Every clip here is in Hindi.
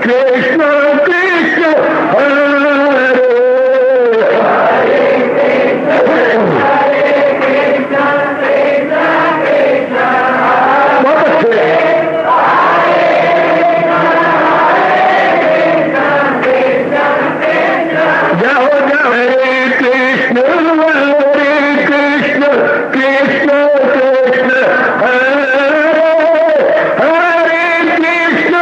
कृष्ण कृष्ण हरे बहुत अच्छे जाओ जाओ हरे कृष्ण कृष्ण कृष्ण हरे हरे कृष्ण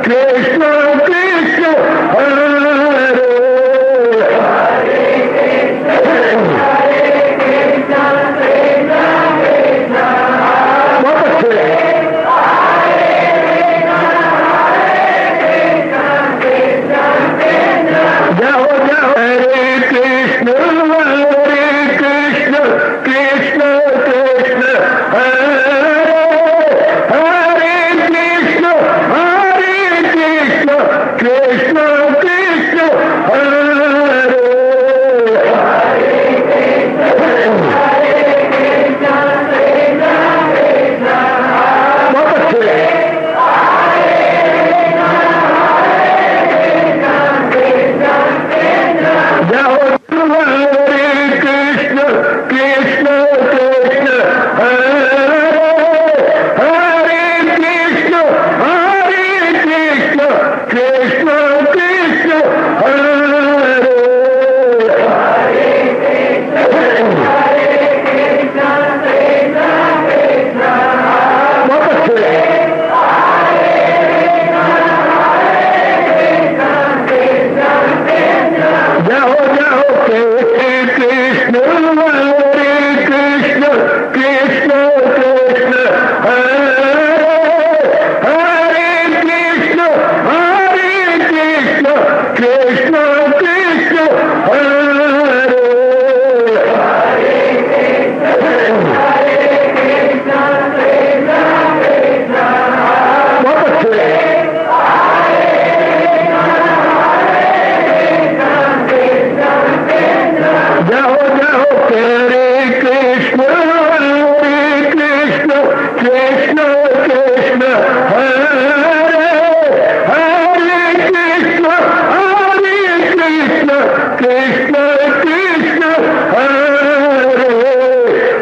कृष्ण कृष्ण हरे बहुत अच्छे जाओ जाओ हरे कृष्ण कृष्ण कृष्ण हरे हरे कृष्ण कृष्ण कृष्ण हरे बहुत अच्छे जाओ हरे कृष्ण कृष्ण हरे हरे कृष्ण कृष्ण कृष्ण हरे बहुत अच्छे जाओ जाओ हरे कृष्ण कृष्ण हरे हरे कृष्ण कृष्ण हरे बहुत अच्छे जाओ जाओ हरे कृष्ण कृष्ण हरे हरे कृष्ण कृष्ण हरे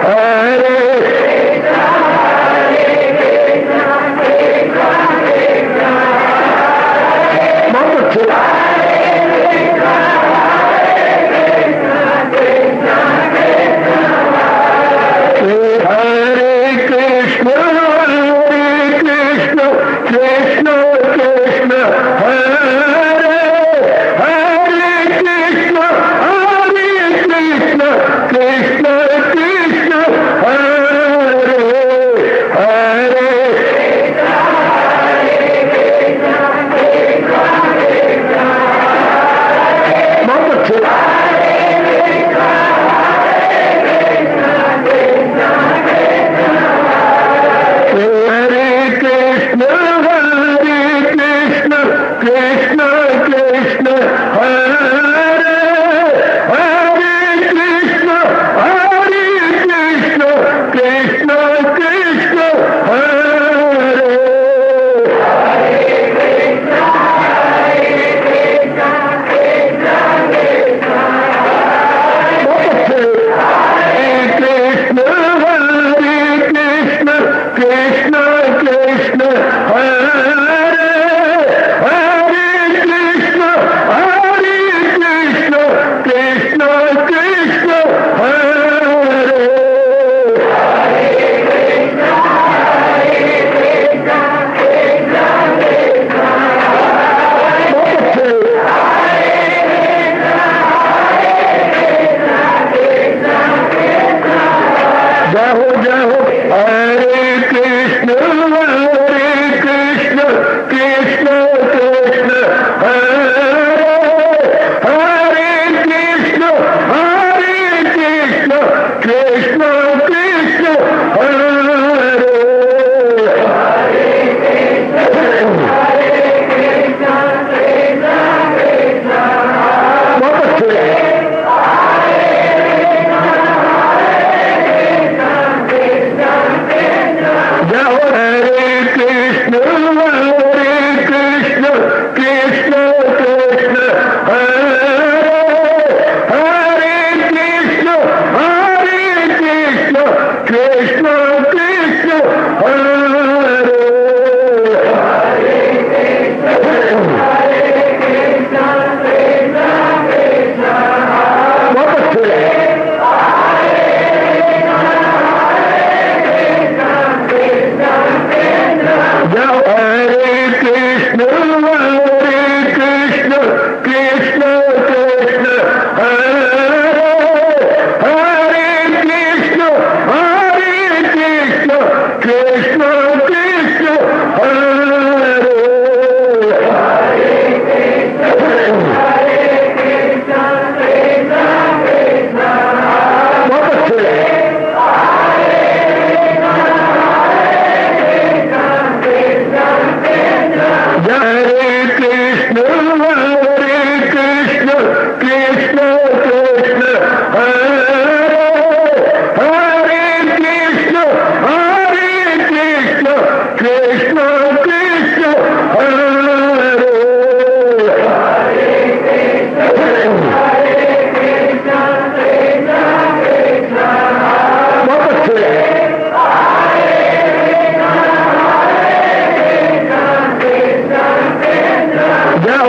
हरे बहुत अच्छे हरे कृष्ण कृष्ण हरे हरे कृष्ण कृष्ण हरे हरे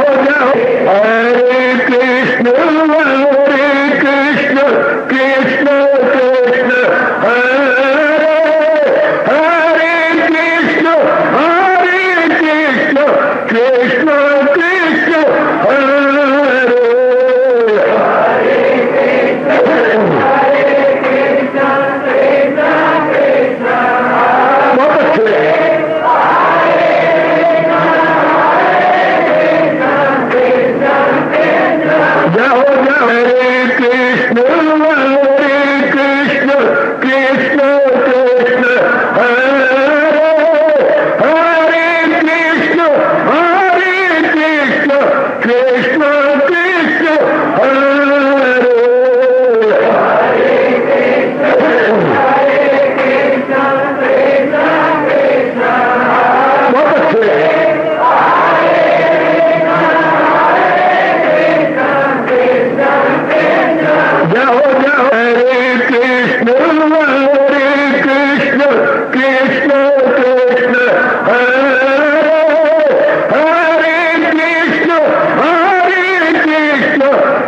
जाओ जाओ हरे कृष्ण कृष्ण कृष्ण हरे हरे कृष्ण कृष्ण कृष्ण हरे बहुत अच्छे जाओ जाओ हरे कृष्ण कृष्ण कृष्ण हरे हरे कृष्ण कृष्ण कृष्ण हरे बहुत अच्छे जाओ जाओ हरे कृष्ण कृष्ण कृष्ण हरे हरे कृष्ण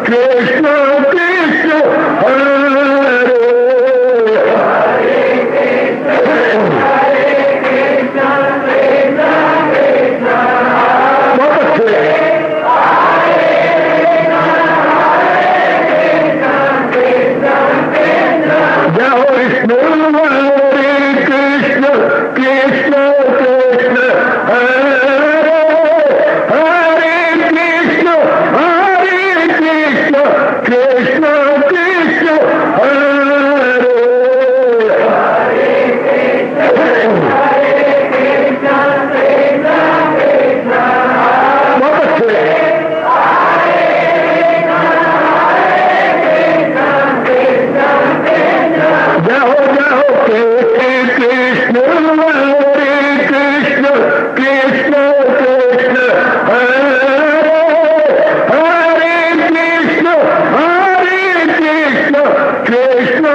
कृष्ण कृष्ण हरे बहुत अच्छे जाओ विष्णु कृष्ण कृष्ण हरे हरे कृष्ण कृष्ण हरे बहुत अच्छे जाओ जाओ कृष्ण कृष्ण कृष्ण हरे हरे कृष्ण कृष्ण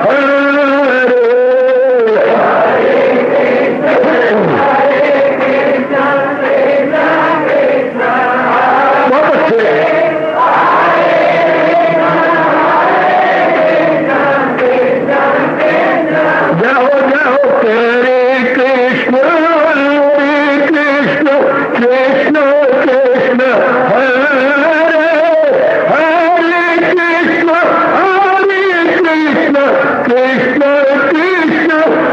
हरे बहुत अच्छे जाओ जाओ हरे कृष्ण कृष्ण हरे हरे कृष्ण कृष्ण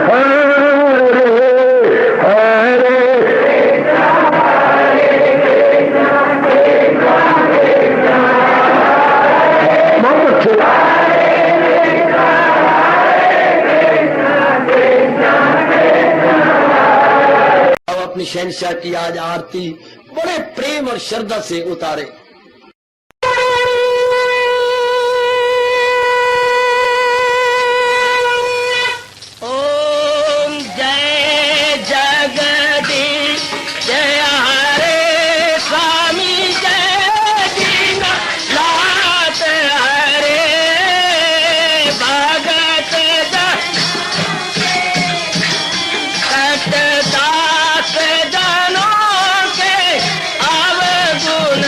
हरे हरे बहुत अच्छे अपनी शहनशाह की आज आरती बड़े प्रेम और श्रद्धा से उतारे। ओम जय जगदीश जय हरे स्वामी जय दीनानाथ हरे भगत दास जनों के अवगुण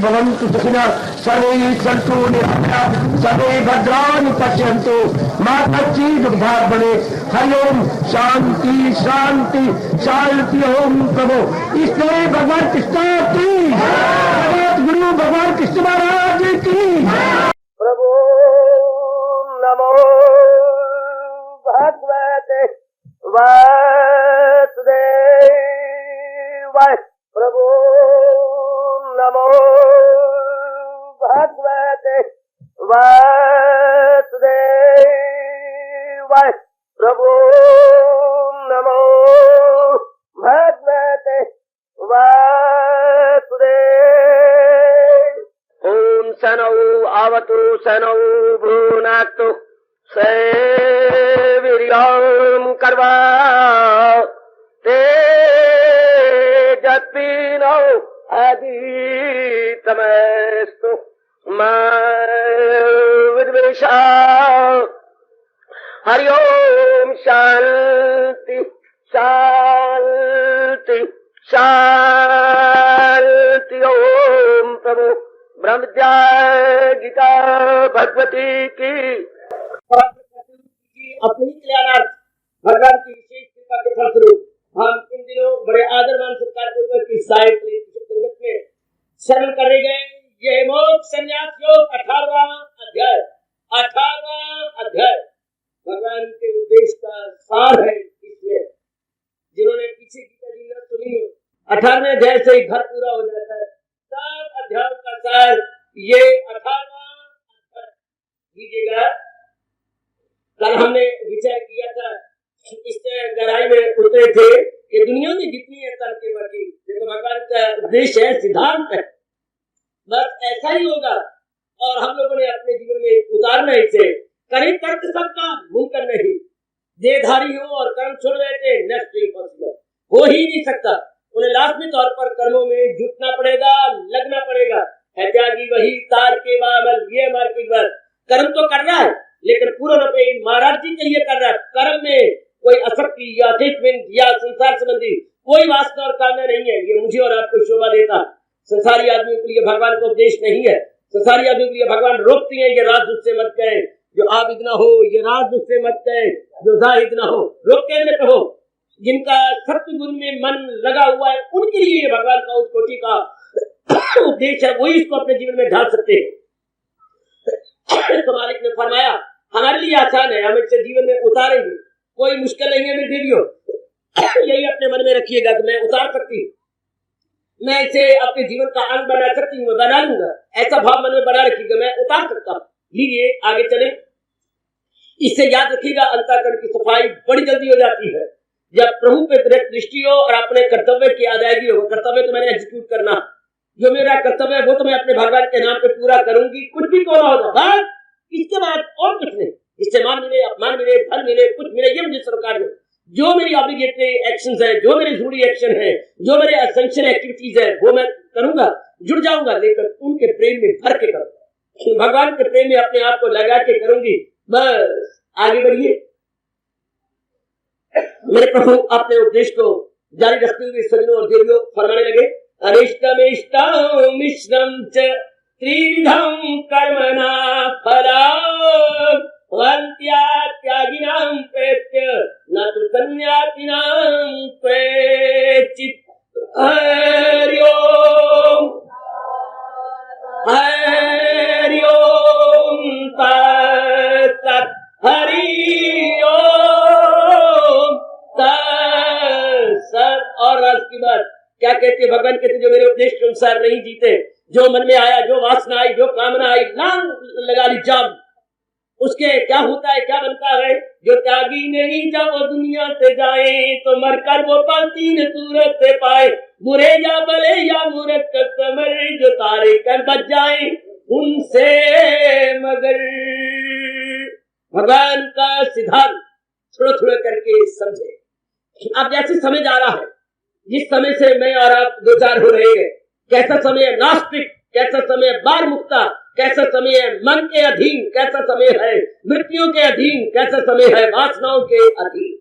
भवन्तु सुखिनः सर्वे सन्तु निरामयाः सर्वे भद्राणि पश्यन्तु मा कश्चित् दुःखात् भवेत्। हरि ओम शांति शांति शांति। ओम प्रभु इसलिए भगवान कृष्ण की गुरु भगवान कृष्ण महाराज की प्रभु नमो भगवते वासुदेवाय। प्रभु नमो भगवते वासुदेवाय। प्रभु नमो भगवते वासुदेवाय। ओम सनौ आवतु सनौ भुनाक्तु सेवीर्यं कर्वा तेजस्विनो अधीतमस्तु मा विद्वेषा। हरि ओम शांति शांति शांति। ओम प्रभु ब्रह्म विद्या गीता भगवती की अपनी कल्याणार्थ भगवान की विशेष कृपा के फलस्वरूप हम इन दिनों बड़े आदर मान सत्कार पूर्वक इस साहित्य संगत में शरण करे गए। यह मोक्ष संन्यास योग 18वां अध्याय भगवान के उपदेश का सार है। इसलिए जिन्होंने पीछे गीता जी न सुनी हो 18वें अध्याय से ही घर पूरा हो जाता है। 7 अध्याय का सार ये 18वां अध्याय लीजिएगा। कल हमने विचार किया था, इससे गहराई में उतरे थे कि दुनिया में जितनी है तर्क के बाकी देखो भगवान का उद्देश्य है, सिद्धांत है, बस ऐसा ही होगा और हम लोगों ने अपने जीवन में उतारना इसे। करें तर्क सबका मुमकिन नहीं, देहधारी हो और कर्म छोड़ बैठे नेक्स्ट इम्पॉसिबल, हो ही नहीं सकता। उन्हें लाजमी तौर पर कर्मों में जुटना पड़ेगा, लगना पड़ेगा। है त्यागी वही तार के बाबल ये मार्केट पर कर्म तो कर रहा है लेकिन पूर्ण रूप में महाराज जी के लिए कर रहा है। कर्म में कोई आसक्ति या अटैचमेंट या संसार संबंधी कोई वासना और कामना नहीं है। ये मुझे और आपको शोभा देता। संसारी आदमियों के लिए भगवान का उपदेश नहीं है। संसारी आदमियों के लिए भगवान रोकती है, ये राज उससे मत कहे, जो आबिद न हो, ये राज उससे मत कहे, जो जाहिद न हो। रोकते हैं कहो जिनका सत्य गुरु में मन लगा हुआ है, उनके लिए ये भगवान का उस कोटि का उपदेश है, वही इसको अपने जीवन में ढाल सकते हैं। तो मालिक ने फरमाया हमारे लिए आसान है, हम इसे जीवन में उतारेंगे, कोई मुश्किल नहीं है मेरे देवियों। यही अपने मन में रखिएगा कि मैं उतार सकती हूँ, मैं इसे अपने जीवन का अंग बना सकती हूँ, बना लूंगा। ऐसा भाव मन में बना रखिएगा, मैं उतार सकता हूँ। लीजिए आगे चले। इससे याद रखिएगा अंतःकरण की सफाई बड़ी जल्दी हो जाती है जब प्रभु पे डायरेक्ट दृष्टि हो और अपने कर्तव्य की अदायगी हो। कर्तव्य तो मैंने एग्जीक्यूट करना, जो मेरा कर्तव्य है वो तो मैं अपने भगवान के नाम पे पूरा करूंगी, कुछ भी क्यों ना होगा, बस इसके बाद और कुछ नहीं। इससे मान मिले, अपमान मिले, फल मिले, कुछ मिले, ये मुझे सरकार ने जो मेरी ऑब्लिगेटरी एक्शंस है, जो मेरे जरूरी एक्शन है, जो मेरे एसेंशियल एक्टिविटीज है, वो मैं करूंगा, जुड़ जाऊंगा, लेकिन उनके प्रेम में भर के करूंगा, भगवान के प्रेम में अपने आप को लगा के करूंगी। बस आगे बढ़िए। मेरे प्रभु अपने उपदेश को जारी रखते हुए सज्जनों और देवियों फरमाने लगे, अरिष्टम इष्टम मिश्रम च त्रिविधम कर्मणा फलम् त्यागिनां प्रेत्य न तु सन्यासिनां प्रेचित्। हरि ओम तत्सत्। हरि ओम तत्सत्। और राज की बात क्या कहते भगवान कहते, जो मेरे उपदेश के अनुसार नहीं जीते, जो मन में आया, जो वासना आई, जो कामना आई, लांग लगा ली जाम, उसके क्या होता है, क्या बनता है। जो त्यागी नहीं जब वो दुनिया से जाए तो मरकर वो तीन सूरत से पाए, बुरे या भले या मूर्ख समर जो तारे कर बच जाए उनसे मगर। भगवान का सिद्धांत थोड़ा थोड़ा करके समझे। अब जैसे समय जा रहा है, जिस समय से मैं और आप दो चार हो रहे हैं, कैसा समय है नास्तिक, कैसा समय है बार मुक्ता, कैसा समय है मन के अधीन, कैसा समय है मृत्यु के अधीन, कैसा समय है वासनाओं के अधीन।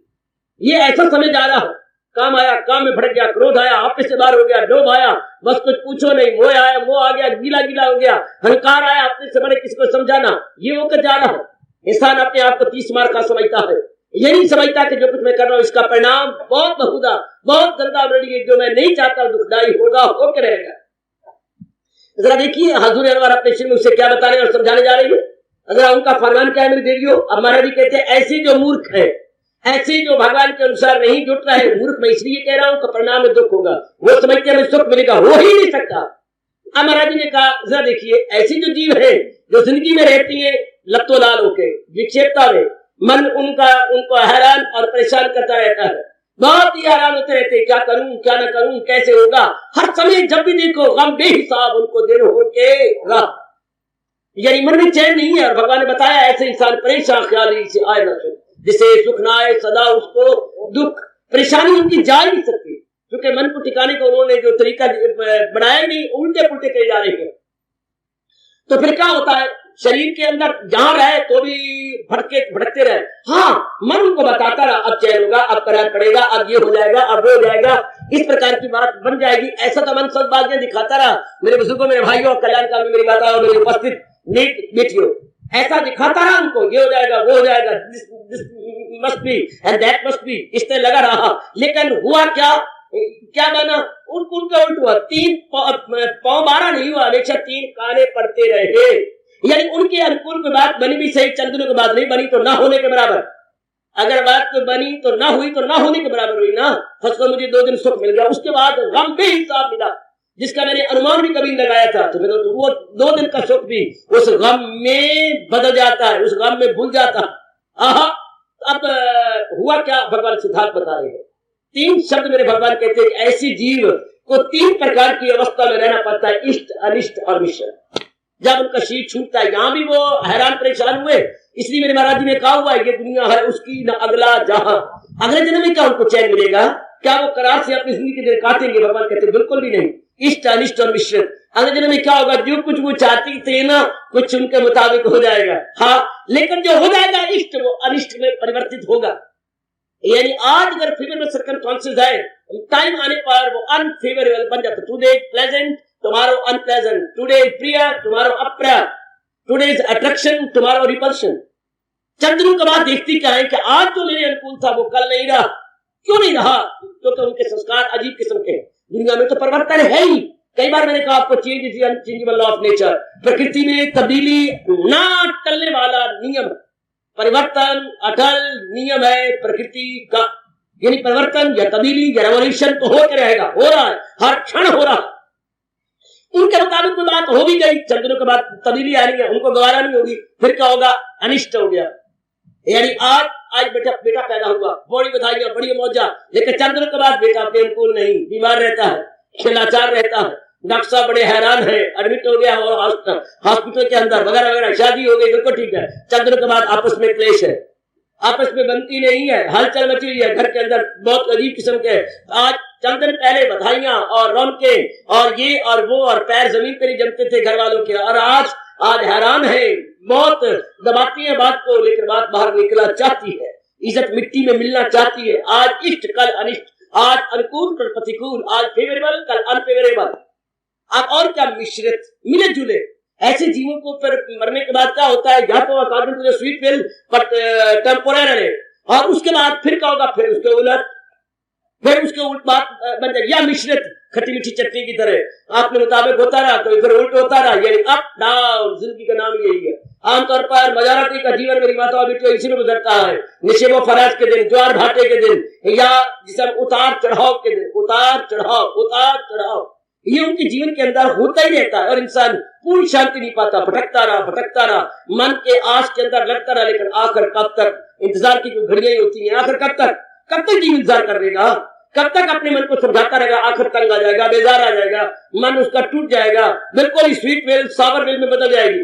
ये ऐसा समय जा रहा है। काम आया, काम में भड़क गया, क्रोध आया, ऑफिस से बाहर हो गया, लोभ आया, बस कुछ पूछो नहीं, मोह आया, मोह आ गया, गीला गीला हो गया, अहंकार आया, अपने से बड़े किसी को समझाना, ये होकर जा रहा है। इंसान अपने आप को 30 मार का समझता है, ये नहीं समझता कि जो कुछ मैं कर रहा हूँ इसका परिणाम बहुत बहुधा, बहुत गंदा है, जो मैं नहीं चाहता दुखदायी होगा, होकर रहेगा। जरा देखिए हजूर अनवर अपने शिर में उससे क्या बताने और समझाने जा रही है। अगर उनका फरमान क्या है मेरी देवियों, अब महाराज जी कहते हैं ऐसे जो मूर्ख है, ऐसे जो भगवान के अनुसार नहीं जुट रहे, मूर्ख मैं इसलिए कह रहा हूं कि परिणाम में दुख होगा, वो समझते हमें सुख मिलेगा, हो ही नहीं सकता। अब महाराज जी ने कहा जरा देखिए ऐसी जो जीव है जो जिंदगी में रहती है लत्तो लाल होके विक्षेपता में, मन उनको हैरान और परेशान करता रहता है, बहुत ही हैरान होते रहते, क्या करूं क्या ना करूं, कैसे होगा, हर समय जब भी देखो गम बेहिसाब उनको देर होके रहा, यानी मन में चैन नहीं है। और भगवान ने बताया ऐसे इंसान परेशान ख्याली से आए ना, जिसे सुख ना आए सदा उसको दुख, परेशानी उनकी जा ही नहीं सकती, क्योंकि मन को टिकाने का उन्होंने जो तरीका बनाया नहीं, उल्टे पुल्टे करे जा रहे हैं। तो फिर क्या होता है, शरीर के अंदर जहां रहे तो भी भटकते रहे। हाँ, मन उनको बताता रहा अब चैन होगा, अब करार पड़ेगा, अब ये हो जाएगा, अब वो हो जाएगा, इस प्रकार की बात बन जाएगी। ऐसा तो मन सब बातें दिखाता रहा। मेरे बुजुर्गों, मेरे भाइयों, कल्याण काल में मेरी बात आओ, मेरे उपस्थित बेटियों, ऐसा दिखाता रहा उनको, ये हो जाएगा, वो हो जाएगा, this must be and that must be, इस तरह लगा रहा। लेकिन हुआ क्या बना, उनका उल्ट हुआ, 3 पाँव 12 नहीं हुआ, हमेशा 3 काने पड़ते रहे। यानी उनके अनुकूल की बात बनी भी सही, चंद दिनों की बात नहीं बनी तो ना होने के बराबर, अगर बात तो बनी तो ना हुई तो ना होने के बराबर हुई ना। फसलों मुझे 2 दिन सुख मिल गया, उसके बाद गम बेहिसाब मिला, जिसका मैंने अनुमान भी कभी लगाया था, तो फिर वो 2 दिन का सुख भी उस गम में बदल जाता है, उस गम में भूल जाता है। अब हुआ क्या, भगवान सिद्धार्थ बता रहे हैं 3 शब्द मेरे भगवान कहते हैं कि ऐसी जीव को 3 प्रकार की अवस्था में रहना पड़ता है, इष्ट, अनिष्ट और मिश्र। जब उनका शरीर छूटता है, यहां भी वो हैरान परेशान हुए, इसलिए मेरे महाराज जी ने कहा हुआ है ये दुनिया है उसकी न अगला जहां, अगले जन्म में क्या उनको चैन मिलेगा, क्या वो करार से अपनी जिंदगी के दिन काटेंगे? भगवान कहते बिल्कुल भी नहीं, इष्ट अनिष्ट और मिश्रित। अगले जन्म में क्या होगा, जो कुछ वो चाहती थे ना कुछ उनके मुताबिक हो जाएगा, हाँ, लेकिन जो हो जाएगा इष्ट वो अनिष्ट में परिवर्तित होगा। यानी आज अगर फेवरेबल सर्कमस्टेंसेस है, टाइम आने पर वो अनफेवरेबल बन जाता। Today pleasant, tomorrow unpleasant, today प्रिय, टुमारो अप्रिय, today is attraction, tomorrow repulsion. चंद दिनों के बाद देखती क्या है कि आज जो मेरे अनुकूल था वो कल नहीं रहा। क्यों नहीं रहा? क्योंकि उनके संस्कार अजीब किस्म के। दुनिया में तो परिवर्तन है ही, कई बार मैंने कहा आपको, change is unchangeable law of nature, प्रकृति में तब्दीली ना टलने वाला नियम, परिवर्तन अटल नियम है प्रकृति का। यानी परिवर्तन या तब्दीली या रेवोल्यूशन तो होकर रहेगा, हो रहा है, हर क्षण हो रहा। उनके मुताबिक कोई बात हो भी गई, चंद दिनों के बाद तब्दीली आ रही है, उनको गवारा नहीं होगी, फिर क्या होगा, अनिष्ट हो गया। यानी आज बेटा पैदा हुआ, बड़ी बधाइयां, बड़ी मौजा, लेकिन चंद दिनों के बाद बेटा अपने अनुकूल नहीं, बीमार रहता है, खिलाचार रहता है, डॉक्टर साहब बड़े हैरान है, एडमिट हो गया और हॉस्पिटल के अंदर वगैरह वगैरह, शादी हो गई, बिल्कुल ठीक है, चंद दिनों के बाद आपस में क्लेश है, आपस में बनती नहीं है, हलचल मची हुई है घर के अंदर, बहुत अजीब किस्म के। आज चंद दिन पहले बधाइयां और रौनकें और ये और वो और पैर जमीन पर नहीं जमते थे घर वालों के, और आज हैरान है, बहुत दबाती है बात को, लेकिन बात बाहर निकला चाहती है, इज्जत मिट्टी में मिलना चाहती है। आज इष्ट कल अनिष्ट, आज अनुकूल कल प्रतिकूल, आज फेवरेबल कल अनफेवरेबल। अब और क्या, मिश्रित, मिले जुले। ऐसे जीवों को फिर मरने के बाद क्या होता है, या तो according to the sweet will but temporary, और उसके बाद फिर क्या होगा, फिर उसके उलट बात बन जाएगी, या मिश्रित खट्टी मीठी चटनी की तरह आपने मुताबिक होता रहा, तो फिर उल्ट होता रहा, यानी अप डाउन। जिंदगी का नाम यही है। आमतौर पर मजारती का जीवन मेरी माता बेटियों इसी में गुजरता है, निशेबो फराज के दिन, ज्वार भाटे के दिन, या जिसे उतार चढ़ाव के दिन, उतार चढ़ाव, ये उनके जीवन के अंदर होता ही रहता है, और इंसान पूरी शांति नहीं पाता, भटकता रहा, मन के आस के अंदर लगता रहा, लेकिन आखिर कब तक, इंतजार की कोई घड़ियां होती हैं, आखिर कब तक जीव इंतजार कर लेगा, कब तक अपने मन को समझाता रहेगा, आखिर तंग आ जाएगा, बेजार आ जाएगा, मन उसका टूट जाएगा, बिल्कुल ही स्वीट वेल सावर वेल में बदल जाएगी।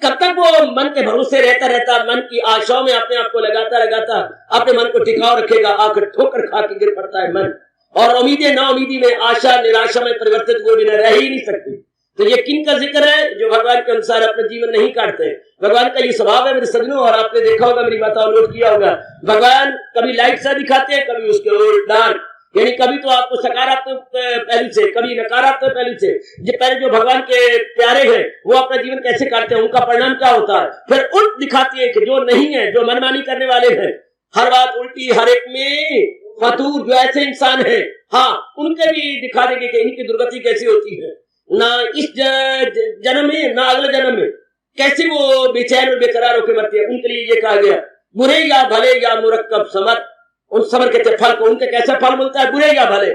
कब तक वो मन के भरोसे रहता, मन की आशाओं में अपने आप को लगाता अपने मन को टिकाव रखेगा, आखिर ठोकर खा के गिर पड़ता है मन, और उम्मीदें ना उम्मीदी में, आशा निराशा में परिवर्तित वो भी रह ही नहीं सकती। तो ये किन का जिक्र है? जो भगवान के अनुसार अपना जीवन नहीं काटते। भगवान का ये स्वभाव है मेरे सज्जनों, और आपने देखा होगा, मेरी बात नोट किया होगा, भगवान कभी लाइट सा दिखाते हैं, कभी उसके उल्ट डार्क, यानी कभी तो आपको सकारात्मक पहलू से, कभी नकारात्मक पहलू से। जो पहले जो भगवान के प्यारे हैं वो अपना जीवन कैसे काटते हैं, उनका परिणाम क्या होता है, फिर उल्ट दिखाती है कि जो नहीं है, जो मनमानी करने वाले हैं, हर बात उल्टी, हर एक में फतूर, जो ऐसे इंसान है, हाँ, उनके भी दिखा देंगे कि इनकी दुर्गति कैसी होती है, ना इस जन्म में ना अगले जन्म में, कैसे वो बेचैन और बेकरार होकर मरते हैं। उनके लिए ये कहा गया, बुरे या भले या मुरक्कब समर, उन समर के फल को, उनके कैसा फल मिलता है, बुरे या भले,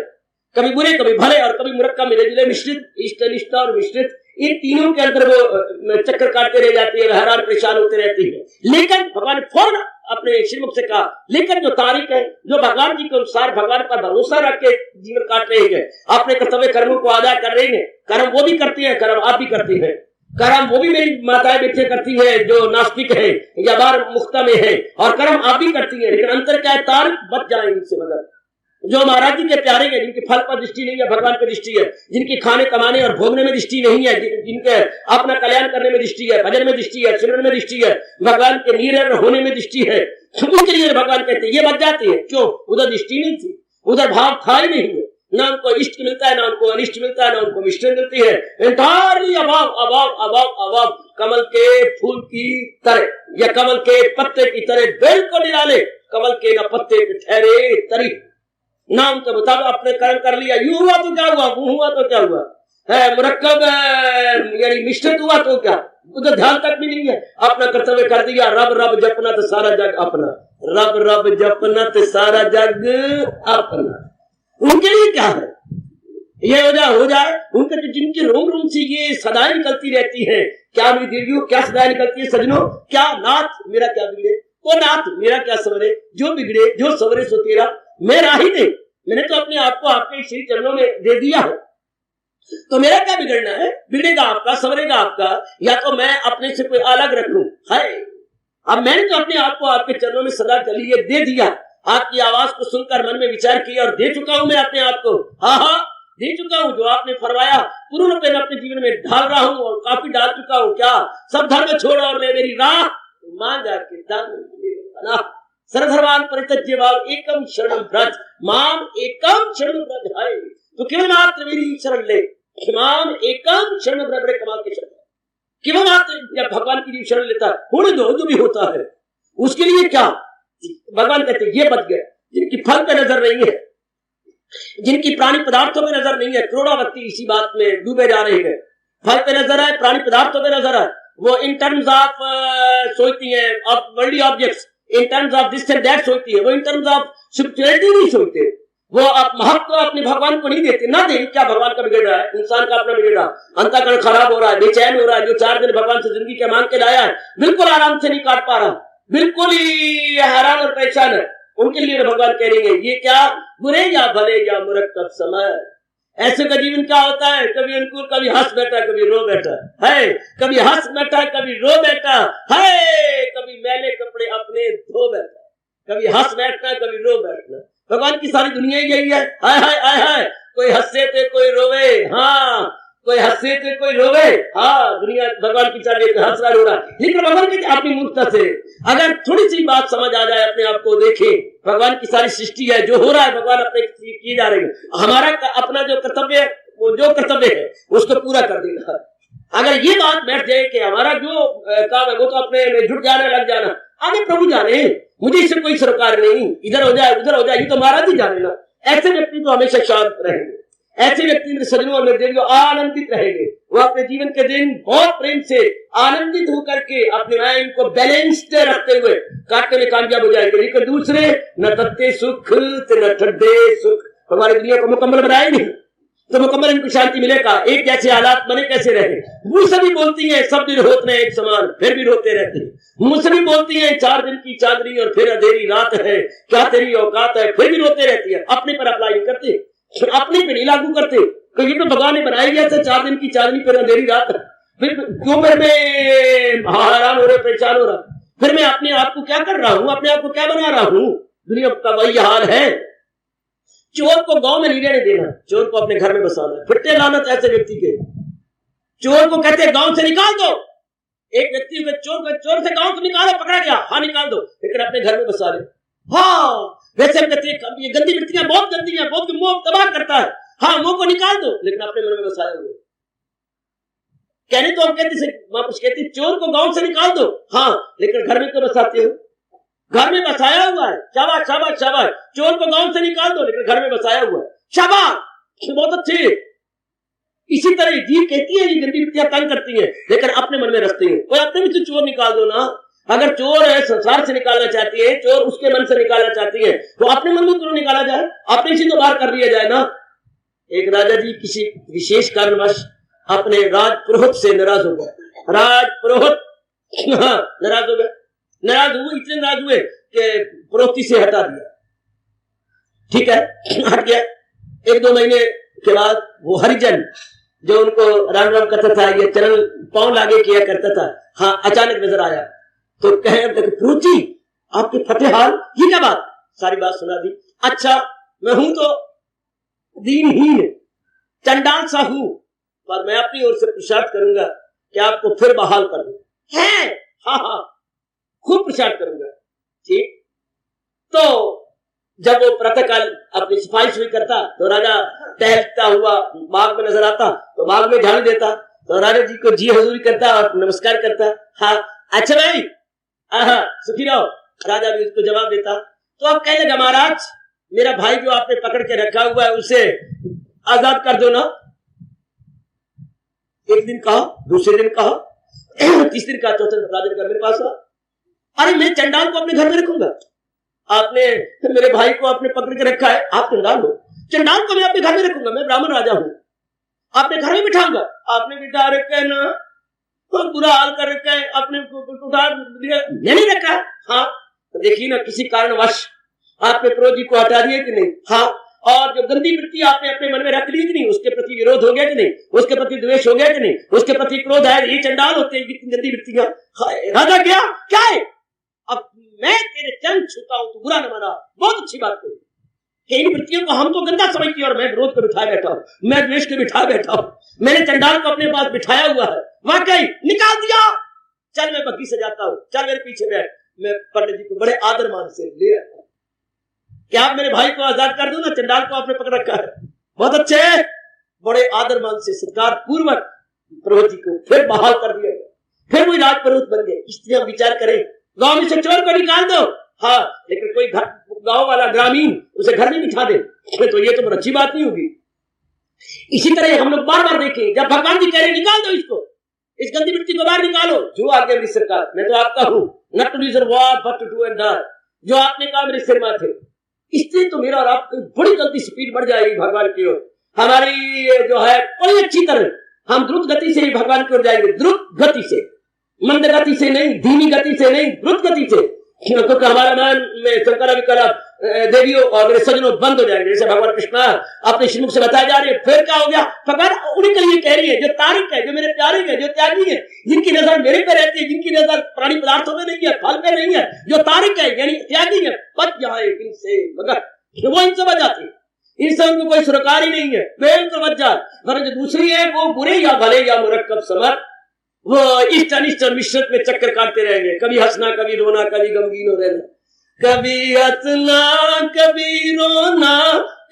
कभी बुरे कभी भले, और कभी मुरक्कब मिले जुले, मिश्रित, इष्ट निष्ठा और मिश्रित, इन तीनों के अंदर वो चक्कर काटते रह जाती है, हैरान परेशान होते रहती है। लेकिन भगवान ने फौरन अपने श्रीमुख से कहा, लेकिन जो तारीख है, जो भगवान जी के अनुसार भगवान पर भरोसा रख के जीवन काट रहे हैं, अपने कर्तव्य कर्मों को अदा कर रहे हैं, कर्म वो भी करती है, कर्म आप भी करती है, कर्म वो भी मेरी माताएं बेटे करती है जो नास्तिक है या बार मुक्ता में है, और कर्म आप भी करती है, लेकिन अंतर क्या है, तारीख बच जाए इनसे। मगर जो महाराज जी के प्यारे हैं, जिनकी फल पर दृष्टि नहीं है, भगवान पर दृष्टि है, जिनकी खाने कमाने और भोगने में दृष्टि नहीं है, जिनके अपना कल्याण करने में दृष्टि है, भजन में दृष्टि है, सिमरन में दृष्टि है, भगवान के निरर होने में दृष्टि है, उनके लिए भगवान कहते हैं ये बच जाती है। क्यों? उधर दृष्टि नहीं थी, उधर भाव था ही नहीं है, ना उनको इष्ट मिलता है, ना उनको अनिष्ट मिलता है, ना उनको मिश्रण मिलती है, एंटायरली अभाव अभाव अभाव अभाव, कमल के फूल की तरह या कमल के पत्ते की तरह बिल्कुल निराले, कमल के न पत्ते पे ठहरे तरी, नाम के मुताबिक अपने कर्म कर लिया, यूं हुआ तो क्या हुआ, वो हुआ तो क्या हुआ है, मुरक्कब यानी मिश्रित हुआ तो क्या, उधर ध्यान तक भी नहीं है, अपना कर्तव्य कर दिया, रब रब जपना तो सारा जग अपना, रब रब जपना तो सारा जग अपना। उनके लिए क्या है, ये हो जाए उनके, तो जिनके रोम रोम से ये सदाएं निकलती रहती है, क्या मेरी देवियों, क्या सदाएं निकलती है सजनों, क्या नाथ मेरा क्या बिगड़े, वो नाथ मेरा क्या सवरे, जो बिगड़े जो सवरे सो तेरा, मेरा ही नहीं, मैंने तो अपने आप को आपके श्री चरणों में दे दिया है, तो मेरा क्या बिगड़ना है, बिगड़ेगा आपका, सवरेगा आपका, या तो मैं अपने से कोई अलग रखूं है। अब मैंने तो अपने आप को आपके चरणों में सदा के लिए दे दिया, आपकी आवाज को सुनकर मन में विचार किया और दे चुका हूं मैं अपने आप को, हाँ हाँ दे चुका हूं, जो आपने फरमाया पूर्ण रूप में अपने जीवन में ढाल रहा हूं, और काफी डाल चुका हूं। क्या? सब धर्म छोड़ और मैं मेरी राह मांगा के दान, सर्वधर्मान परित्यज्य भाव एकम शरणं व्रज, माम एकम शरणं व्रज है, तो केवल मात्र मेरी शरण ले, माम एकम शरणं व्रज, बड़े कमाल के शरण, केवल मात्र जब भगवान की शरण लेता है, होने दो जो भी होता है, उसके लिए क्या भगवान कहते हैं, ये बच गए जिनकी फल पे नजर नहीं है, जिनकी प्राणी पदार्थों में नजर नहीं है, करोड़ों व्यक्ति इसी बात में डूबे जा रहे हैं, फल पे नजर है, प्राणी पदार्थों पे नजर है, वो इन टर्म्स ऑफ सोचती है, of worldly objects, in terms of this and that सोचती है, वो इन टर्म्स ऑफ स्पिरिचुअलिटी नहीं सोचते, वो आप महत्व अपने भगवान को नहीं देते, ना दे, क्या भगवान का बिगड़ रहा है, इंसान का अपना बिगड़ रहा है, अंतःकरण खराब हो रहा है, बेचैन हो रहा है, जो 4 दिन भगवान से जिंदगी के मांग के लाया है, बिल्कुल आराम से नहीं काट पा रहा, बिल्कुल ही हैरान और परेशान है, उनके लिए भगवान कह रहे हैं, ये क्या, बुरे या भले या मुरक्कब समय, ऐसे का जीवन क्या होता है, कभी अनुकूल, कभी हंस बैठा, कभी रो बैठा है, कभी हंस बैठा, कभी रो बैठा है, कभी मैले कपड़े अपने धो बैठा, कभी हंस बैठना, कभी रो बैठना, भगवान की सारी दुनिया ही यही है, हाय हाय हाय हाय, कोई हंसे थे कोई रोवे, हाँ कोई हंसे थे कोई रोवे, हाँ दुनिया भगवान की चाल हंस रहा रो रहा, लेकिन भगवान की अपनी मूर्खता से अगर थोड़ी सी बात समझ आ जाए, अपने आप को देखे, भगवान की सारी सृष्टि है, जो हो रहा है भगवान अपने किए जा रहे हैं, हमारा अपना जो कर्तव्य है, वो जो कर्तव्य है उसको पूरा कर देना। अगर ये बात बैठ जाए कि हमारा जो काम है वो तो अपने में जुट जाना, लग जाना, आगे प्रभु जाने, मुझे इससे कोई सरोकार नहीं, इधर हो जाए उधर हो जाए, ये तो महाराज ही जाने ना, ऐसे व्यक्ति तो हमेशा शांत रहेंगे, ऐसे व्यक्ति सजनों और निर्देवियों आनंदित रहेंगे, वो अपने जीवन के दिन बहुत प्रेम से आनंदित होकर के अपने माइंड को बैलेंस्ड रखते हुए काटने में कामयाब हो जाएंगे। लेकिन दूसरे न तत्ते सुख न ठड्डे सुख, हमारी दुनिया को मुकम्मल बनाए नहीं, तो मुकम्मल इनको शांति मिलेगा। एक जैसे हालात बने कैसे रहे, वो सभी बोलती है सब दिन होते हैं एक समान, फिर भी रोते रहते हैं, मुझसे भी बोलती है 4 दिन की चांदनी और फिर अंधेरी रात है, क्या तेरी औकात है, फिर भी रोते रहती है, अपने पर अप्लाई करते, अपने पे नहीं लागू करते, तो ये तो भगवान ने बनाई गया था 4 दिन की चांदनी फिर अंधेरी रात है, फिर क्यों मेरे में हैरान हो रहे, परेशान हो रहा, फिर मैं अपने आप को क्या कर रहा हूँ, अपने आप को क्या बना रहा हूँ, दुनिया का वही हाल है। चोर को गांव में नहीं रहने देना, चोर को अपने घर में बसाना, फिट्टे लानत ऐसे व्यक्ति के, चोर को कहते हैं गांव से निकाल दो। एक व्यक्ति को चोर से गांव से निकालो, पकड़ा गया, हाँ निकाल दो, लेकिन अपने घर में बसा ले। हाँ वैसे हम कहते हैं ये गंदी वृत्तियां बहुत गंदी है, बहुत मोह तबाह करता है, हाँ मोह को निकाल दो, लेकिन अपने मन में बसाया हुआ। कहने तो हम कहते चोर को गांव से निकाल दो, हाँ लेकिन घर में तो बसाते हो, घर में बसाया हुआ है। शाबाश शाबाश शाबाश। चोर को गांव से निकाल दो लेकिन घर में बसाया हुआ है, शाबाश, बहुत अच्छे। इसी तरह जीव कहती है ये गंदी वृत्तियां तंग करती हैं, लेकिन अपने मन में रखती हैं। कोई अपने में से चोर निकाल दो ना। अगर चोर है संसार से निकालना चाहती है, चोर उसके मन से निकालना चाहती है, तो अपने मन में क्यों निकाला जाए, अपने से तो बाहर कर दिया जाए ना। एक राजा जी किसी विशेष कारणवश अपने राजपुरोहित से नाराज हो गए। राजपुरोहित नाराज हो गए, नाराज हुए, इतने नाराज हुए कि पुरोहिती से हटा दिया। ठीक है, हट गया। 1-2 महीने के बाद वो हरिजन जो उनको राम राम करता था, ये चरण पांव लागे किया करता था, हाँ अचानक नजर आया तो कहे प्रभु जी आपके फतेहाल, ये क्या बात, सारी बात सुना दी। अच्छा मैं हूं तो दीनहीन चंडाल सा हूं, पर मैं अपनी ओर से पुरुषार्थ करूंगा कि आपको फिर बहाल कर दूं। है हाँ हाँ खूब पुरुषार्थ करूंगा। ठीक, तो जब वो प्रातःकाल अपनी सफाई सुई करता तो राजा टहलता हुआ बाग में नजर आता, तो बाग में झाड़ू देता, तो राजा जी को जी हजूरी करता और नमस्कार करता। हाँ अच्छा भाई, हाँ सुखी रहो। राजा भी उसको जवाब देता। तो अब कहने लगा महाराज मेरा भाई जो आपने पकड़ के रखा हुआ है उसे आजाद कर दो ना। एक दिन कहा, दूसरे दिन कहा, तीसरे दिन कहा, चौथे दिन का मेरे पास आ। अरे मैं चंडाल को अपने घर में रखूंगा, आपने मेरे भाई को आपने पकड़ के रखा है, आप चंडाल हो, चंडाल को मैं अपने घर में रखूंगा, मैं ब्राह्मण राजा हूं, आपने घर में बिठाऊंगा, आपने बिठा रखा है ना, तो बुरा हाल कर रखा है, आपने उठा दिया, नहीं रखा है। हाँ तो देखिए ना किसी कारणवश आपने प्रभु जी को हटा दिया कि नहीं। हाँ, और जो गंदी वृत्ति आपने अपने मन में रख ली कि नहीं, उसके प्रति विरोध हो गया कि नहीं, उसके प्रति द्वेष हो गया कि नहीं, उसके प्रति क्रोध है, ये चंडाल होते हैं गंदी वृत्तियां। राजा गया क्या है, अब मैं तेरे चरण छूता हूं तो बुरा न माना, बहुत अच्छी बात कही कि इन वृत्तियों को हम तो गंदा समझती है और मैं विरोध को बिठाए बैठा हूं, मैं द्वेष को बिठाए बैठा हूं, मैंने चंडाल को अपने पास बिठाया हुआ है, वाकई निकाल दिया। चल मैं बग्घी से जाता हूं, चल मेरे पीछे बैठ। मैं पंडित जी को बड़े आदर मान से ले आता, क्या आप मेरे भाई को आजाद कर दो ना, चंडाल को आपने पकड़ रखा है, बहुत अच्छे। बड़े आदर मान से सत्कार पूर्वक प्रभु जी को फिर बहाल कर दिया, फिर वही राजपुरोहित बन गए। स्त्रियां विचार करें गांव में से चोर को निकाल दो, हाँ लेकिन कोई घर गांव वाला ग्रामीण उसे घर में बिठा दे, तो ये तो बहुत अच्छी बात नहीं होगी। इसी तरह हम लोग बार बार देखें, जब भगवान जी कह रहे निकाल दो इसको, इस गंदी वृत्ति को बाहर निकालो, जो आगे मेरी सरकार, मैं तो आपका हूं, not to reserve but to do and die, जो आपने कहा मेरे सिर माथे। इससे तो मेरा और आपकी बड़ी जल्दी स्पीड बढ़ जाएगी भगवान की ओर, हमारी जो है बड़ी अच्छी तरह हम द्रुत गति से ही भगवान की ओर जाएंगे, द्रुत गति से, मंद गति से नहीं, धीमी गति से नहीं, द्रुत गति से, क्योंकि हमारा मन में संकल्प विकल्प देवियों और मेरे सजनों बंद हो जाएंगे। जैसे भगवान कृष्ण अपने श्रीमुख से बताया जा रही है, फिर क्या हो गया, भगवान उन्हीं के लिए कह रही है जो तारिक है, जो मेरे प्यारे है, जो त्यागी है, जिनकी नजर मेरे पे रहती है, जिनकी नजर प्राणी पदार्थों में नहीं है, फल पे नहीं है, जो तारिक है यानी त्यागी है, बच जाए इनसे, मगर वो इनसे बच जाती है, इनसे उनको कोई सुरकार ही नहीं है, वे इनसे बच जाए। मगर जो दूसरी है वो बुरे या भले या मुरक्कब समर, वो इष्ट अनिष्ट और मिश्रित में चक्कर काटते रहेंगे, कभी हंसना कभी रोना, कभी गमगीन हो रहना, कभी हंसना कभी रोना,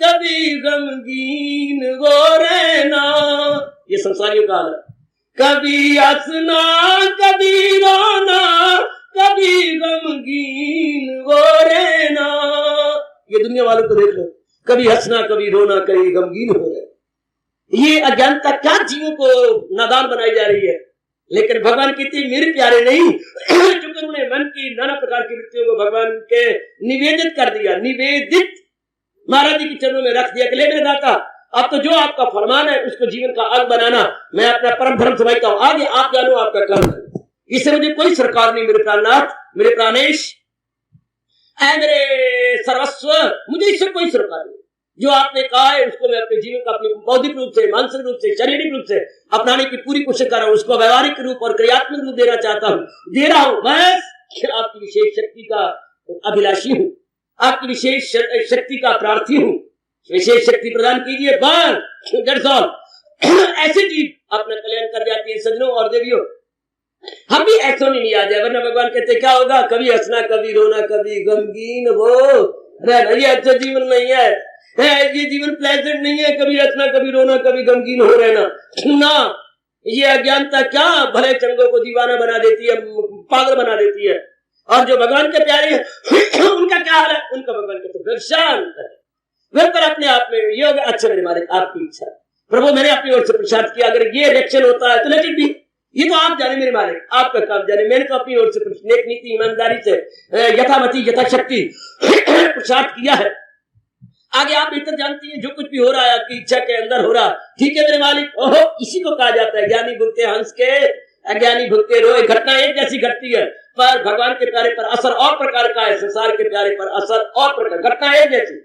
कभी गमगीन हो रहना, ये संसारियों का हाल है। कभी हंसना कभी रोना, कभी गमगीन हो रहना, ये दुनिया वालों को देख लो, कभी हंसना कभी रोना, कभी गमगीन हो रहना। ये अज्ञानता क्या जीवों को नादान बनाई जा रही है। लेकिन भगवान कहते मेरे प्यारे नहीं, क्योंकि उन्होंने मन की नाना प्रकार की वृत्तियों को भगवान के निवेदित कर दिया, निवेदित महाराज जी के चरणों में रख दिया कि ले मेरे दाता, अब तो जो आपका फरमान है उसको जीवन का अंग बनाना, मैं अपना परम धर्म समझता हूं, आगे आप जानो आपका कर्म, इससे मुझे कोई सरकार नहीं, मेरे प्राणनाथ, मेरे प्राणेश, ऐ मेरे सर्वस्व, मुझे इससे कोई सरकार नहीं। जो आपने कहा है उसको मैं अपने जीवन का अपने बौद्धिक रूप से, मानसिक रूप से, शारीरिक रूप से अपनाने की पूरी कोशिश कर रहा हूं, उसको व्यवहारिक रूप और क्रियात्मक रूप देना चाहता हूं, दे रहा हूं। मैं आपकी विशेष शक्ति का अभिलाषी हूं, आपकी विशेष शक्ति का प्रार्थी हूं, विशेष शक्ति प्रदान कीजिए, बस दैट्स ऑल। ऐसी चीज अपना कल्याण कर जाती है सज्जनों और देवियों। हम भी ऐसा नहीं आ जाए, वरना भगवान कहते क्या होगा, कभी हंसना कभी रोना कभी गमगीन वो रहना, ये अच्छा जीवन नहीं है, ये जीवन प्लेजेंट नहीं है, कभी हंसना कभी रोना कभी गमगीन हो रहना ना। ये अज्ञानता क्या भले चंगों को दीवाना बना देती है, पागल बना देती है। और जो भगवान के प्यारे हैं उनका क्या हाल है, उनका भगवान कहते शांत है, वे पर अपने आप में ये होगा अच्छा मेरे मालिक आपकी इच्छा, प्रभु मैंने अपनी ओर से प्रसाद किया, अगर ये रिएक्शन होता है तो लेकिन भी ये तो आप जाने मेरे मालिक, आपका काम जाने, मैंने तो अपनी ओर से नेक नीति ईमानदारी से यथामति यथाशक्ति प्रसाद किया है। आगे आप बेहतर जानती हैं, जो कुछ भी हो रहा है आपकी इच्छा के अंदर हो रहा, ठीक है मेरे मालिक। ओहो, इसी को कहा जाता है ज्ञानी भुगते हंस के अज्ञानी भुगते रोए। घटना एक जैसी घटती है पर भगवान के प्यारे पर असर और प्रकार का है, संसार के प्यारे पर असर और प्रकार, घटना एक जैसी,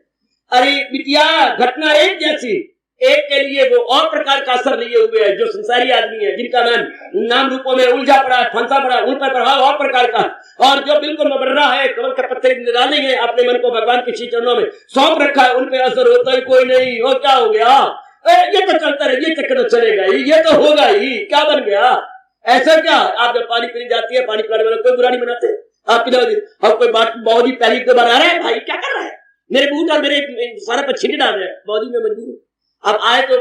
अरे बिटिया घटना एक जैसी, एक के लिए वो और प्रकार का असर लिए हुए है। जो संसारी आदमी है जिनका मन नाम रूपों में उलझा पड़ा फंसा पड़ा, उन पर प्रभाव और प्रकार का, और जो बिल्कुल मबर्रा है, कमल के पत्ते निराले हैं, अपने मन को भगवान के श्री चरणों में सौंप रखा है, उन पे असर होता ही कोई नहीं। हो क्या हो गया, ये तो चलता रहे, ये चक्कर तो चलेगा ही, ये तो होगा ही, क्या बन गया ऐसा क्या। आप जब पानी पीने जाती है, पानी पिलाने वाला कोई बुरा नहीं बनाते, आप पिला और कोई बात बहुत ही पहली बार आ रहा है, भाई क्या कर रहा है, मेरे बूट और मेरे सारे पर छींटे डाल रहे हैं, बहुत ही मैं मजबूर। अब आए तो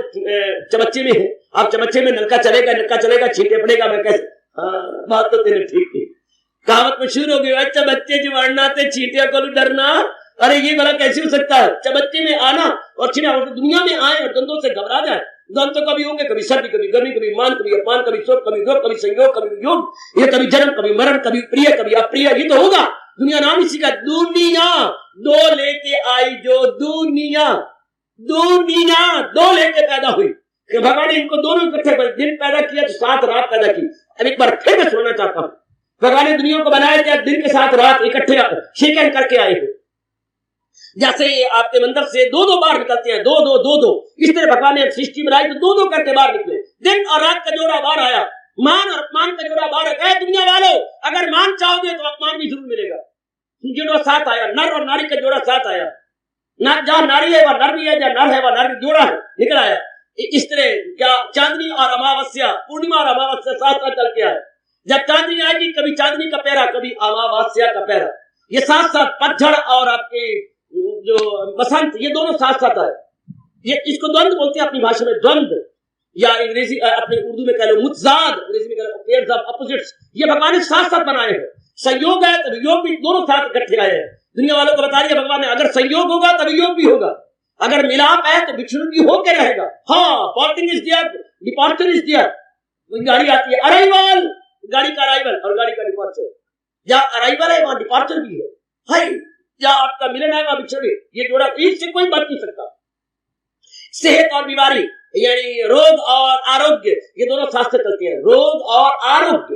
चमच्चे में है, अब चमच्चे में नलका चलेगा छींटे पड़ेगा, मैं कैसे, हाँ बात तो तेरे ठीक थी, कहावत मशहूर हो गई, अच्छा बच्चे जवाना थे छींटे को डरना, अरे ये वाला कैसे हो सकता है, चबच्चे में आना और छीना, दुनिया में आए और द्वंद्वों से घबरा जाए। द्वंद तो कभी होंगे, कभी सर्दी कभी गर्मी, कभी मान कभी अपान, कभी शोक कभी दुख, कभी संयोग कभी योग, ये कभी जन्म कभी मरण, कभी प्रिय कभी अप्रिय, ये तो होगा। दुनिया नाम इसी का, दुनिया दो लेके आई, जो दुनिया दो लेके पैदा हुई, कि भगवान ने इनको दोनों इकट्ठे दिन पैदा किया तो 7 रात पैदा की। अब एक बार फिर मैं सुनना चाहता हूँ, भगवान ने दुनिया को बनाया क्या, दिन के 7 रात इकट्ठे शेकन करके आए हैं। जैसे आपके मंदिर से 2-2 बार निकलते हैं, 2-2 इस तरह भगवान ने सृष्टि बनाई तो 2-2 करके बाहर निकले, दिन और रात का जोड़ा बाहर आया, मान और अपमान का जोड़ा बाहर आया। दुनिया वालों अगर मान चाहोगे तो अपमान भी जरूर मिलेगा, जोड़ा साथ आया, नर और नारी का जोड़ा साथ आया, जहाँ नारी है वह नर भी है, जहाँ नर है वह नर भी, जोड़ा है निकल आया। इस तरह क्या चांदनी और अमावस्या, पूर्णिमा और अमावस्या साथ साथ चल के आए। जब चांदनी आएगी कभी चांदनी का पहरा कभी अमावस्या का पहरा, ये साथ साथ पतझड़ और आपके जो बसंत, ये दोनों साथ साथ आए। ये इसको द्वंद बोलते हैं अपनी भाषा में, द्वंद, या अंग्रेजी अपने उर्दू में कह लो मुतजाद, अंग्रेजी में कह लो पेयर्स ऑफ ऑपोजिट्स, ये भगवान ने साथ साथ बनाए हैं। संयोग है तो योग भी दोनों साथ इकट्ठे आए हैं। दुनिया वालों को बता दिया भगवान ने, अगर संयोग होगा तब योग भी होगा, अगर मिलाप है तो विक्षुण भी होकर रहेगा। हाँ, parting is there, departure is there, गाड़ी आती है, अराइवल, गाड़ी का अराइवल और गाड़ी का डिपार्चर, जहाँ अराइवल है वहां डिपार्चर भी है, हाय जहाँ आपका मिलन है वहां विक्षुण है। ये जोड़ा एक से कोई बच नहीं सकता। सेहत और बीमारी यानी रोग और आरोग्य, ये दोनों साथ साथ चलते हैं, रोग और आरोग्य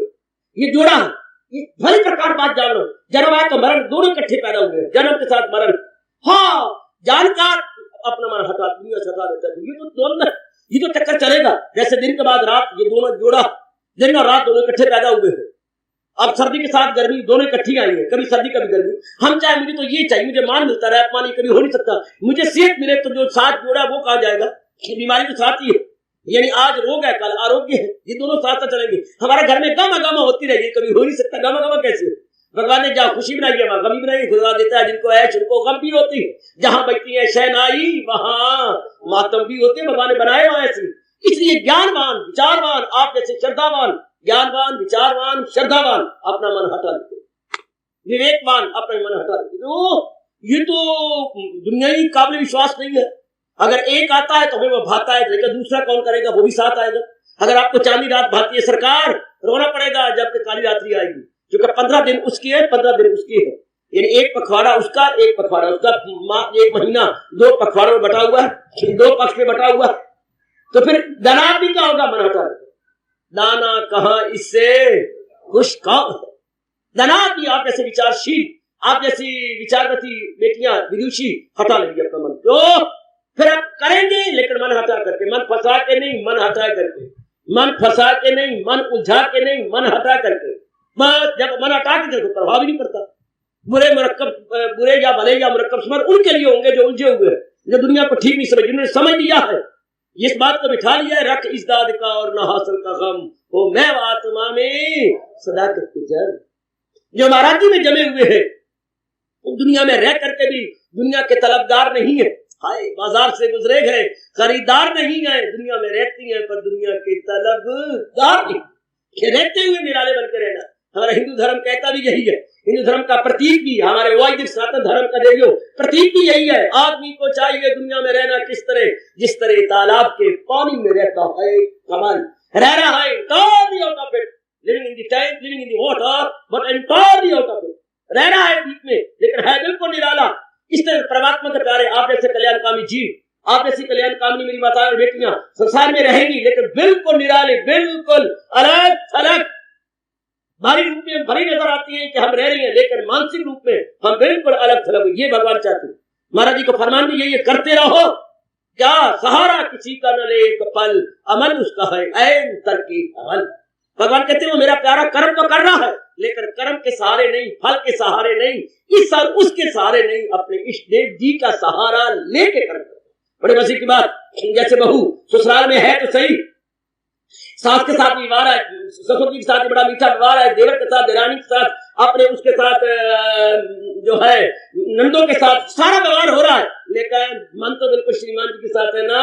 ये जोड़ा है। ये भली प्रकार बात जान लो, जन्म है तो मरण, दोनों इकट्ठे पैदा हुए हैं, जन्म के साथ मरण। हाँ, जानकार अपना मन हटा देता है, ये तो द्वंद, ये तो चक्कर चलेगा। जैसे दिन के बाद रात, ये दोनों जोड़ा, दिन और रात दोनों इकट्ठे पैदा हुए हैं। अब सर्दी के साथ गर्मी दोनों इकट्ठी आई है, कभी सर्दी कभी गर्मी। हम चाहे मुझे तो ये चाहिए, मुझे मान मिलता रहा, अपमान ये कभी हो नहीं सकता। मुझे सेहत मिले तो जो साथ जोड़ा वो कहा जाएगा, बीमारी तो साथ ही है, यानी आज रोग है कल आरोग्य है, ये दोनों साथ साथ चलेंगे। हमारे घर में गामा गामा होती रहेगी, कभी हो नहीं सकता। गामा गामा कैसे? भगवान ने जहाँ खुशी बनाई है वहां गमी बनाई, खुदा देता है जिनको ऐश उनको गम भी होती है, जहां बैठती है शहनाई वहां मातम भी होते हैं, भगवान ने बनाए वहां ऐसे। इसलिए ज्ञानवान विचारवान, आप जैसे श्रद्धावान, ज्ञानवान विचारवान श्रद्धावान अपना मन हटा देते, विवेकवान अपना मन हटा देते। तो ये तो दुनियावी काबिल विश्वास नहीं है। अगर एक आता है तो हमें वो भाता है, लेकिन दूसरा कौन करेगा, वो भी साथ आएगा। अगर आपको चांदी रात भाती है सरकार, रोना पड़ेगा जब काली रात्रि आएगी, क्योंकि 15 दिन उसकी है 15 दिन उसकी है, यानी एक पखवाड़ा उसका एक पखवाड़ा उसका, एक महीना 2 पखवाड़ों में बटा हुआ है, 2 पक्ष में बटा हुआ। तो फिर दाना भी क्या होगा, मन हटा देगा। दाना कहां इससे खुश कौन है। दाना भी आप जैसे विचारशील, आप जैसी विचारवती बेटियां विदुषी हटा लेंगी अपना मन। तो फिर आप करेंगे लेकिन मन हटा करके, मन फंसा के नहीं, मन हटा करके, मन फंसा के नहीं, मन उलझा के नहीं, मन हटा करके। बस जब मन हटा के तो प्रभाव ही नहीं पड़ता। बुरे या भले या मुरक्कब स्मरण उनके लिए होंगे जो उलझे हुए हैं, जो दुनिया को ठीक नहीं समझ, जिन्होंने समझ लिया है इस बात को बिठा लिया है, रख इस दाद का और न हासिल का गम, वो मैं आत्मा में सदाकत के जल। जो महाराज जी में जमे हुए हैं दुनिया में रह करके भी दुनिया के तलबदार नहीं है, हाय बाजार से गुजरे गए खरीदार नहीं है, दुनिया में रहती है पर दुनिया के तलबदार नहीं, रहते हुए निराले बनकर रहना। हमारा हिंदू धर्म कहता भी यही है, हिंदू धर्म का प्रतीक भी, हमारे वैदिक सनातन धर्म का देखियो प्रतीक भी यही है, आदमी को चाहिए दुनिया में रहना किस तरह, जिस तरह तालाब के पानी में रहता है कमल, रह रहा है entirely out of it, living in the tank, living in the water, but entirely out of it, रह रहा है बीच में लेकिन है बिल्कुल निराला। इस तरह परमात्मा के प्यारे, आप जैसे कल्याणकामी जीव, आप जैसी कल्याणकामी मेरी माताएं और बेटियां संसार में रहेंगी लेकिन बिल्कुल निराले, बिल्कुल अलग थलग, बाहरी रूप में भरी नजर आती है कि हम रह रही हैं लेकिन मानसिक रूप में हम बिल्कुल अलग थलग। ये भगवान चाहते हैं। महाराज जी को फरमान भी यही, करते रहो क्या सहारा किसी का न ले एक पल, अमल उसका है ऐन तरकी अमल। भगवान कहते हैं वो मेरा प्यारा कर्म तो कर रहा है लेकिन कर्म के सहारे नहीं, फल के सहारे नहीं, इस और उसके सहारे नहीं, अपने इष्ट देव जी का सहारा लेके कर्म करते। बड़े मजे की बात, जैसे बहू ससुराल में है तो सही, सास के साथ व्यवहार है, ससुर जी के साथ बड़ा मीठा व्यवहार है, देवर के साथ, देरानी के साथ, अपने उसके साथ जो है नंदों के साथ सारा व्यवहार हो रहा है लेकिन मन तो बिल्कुल श्रीमान जी के साथ है ना,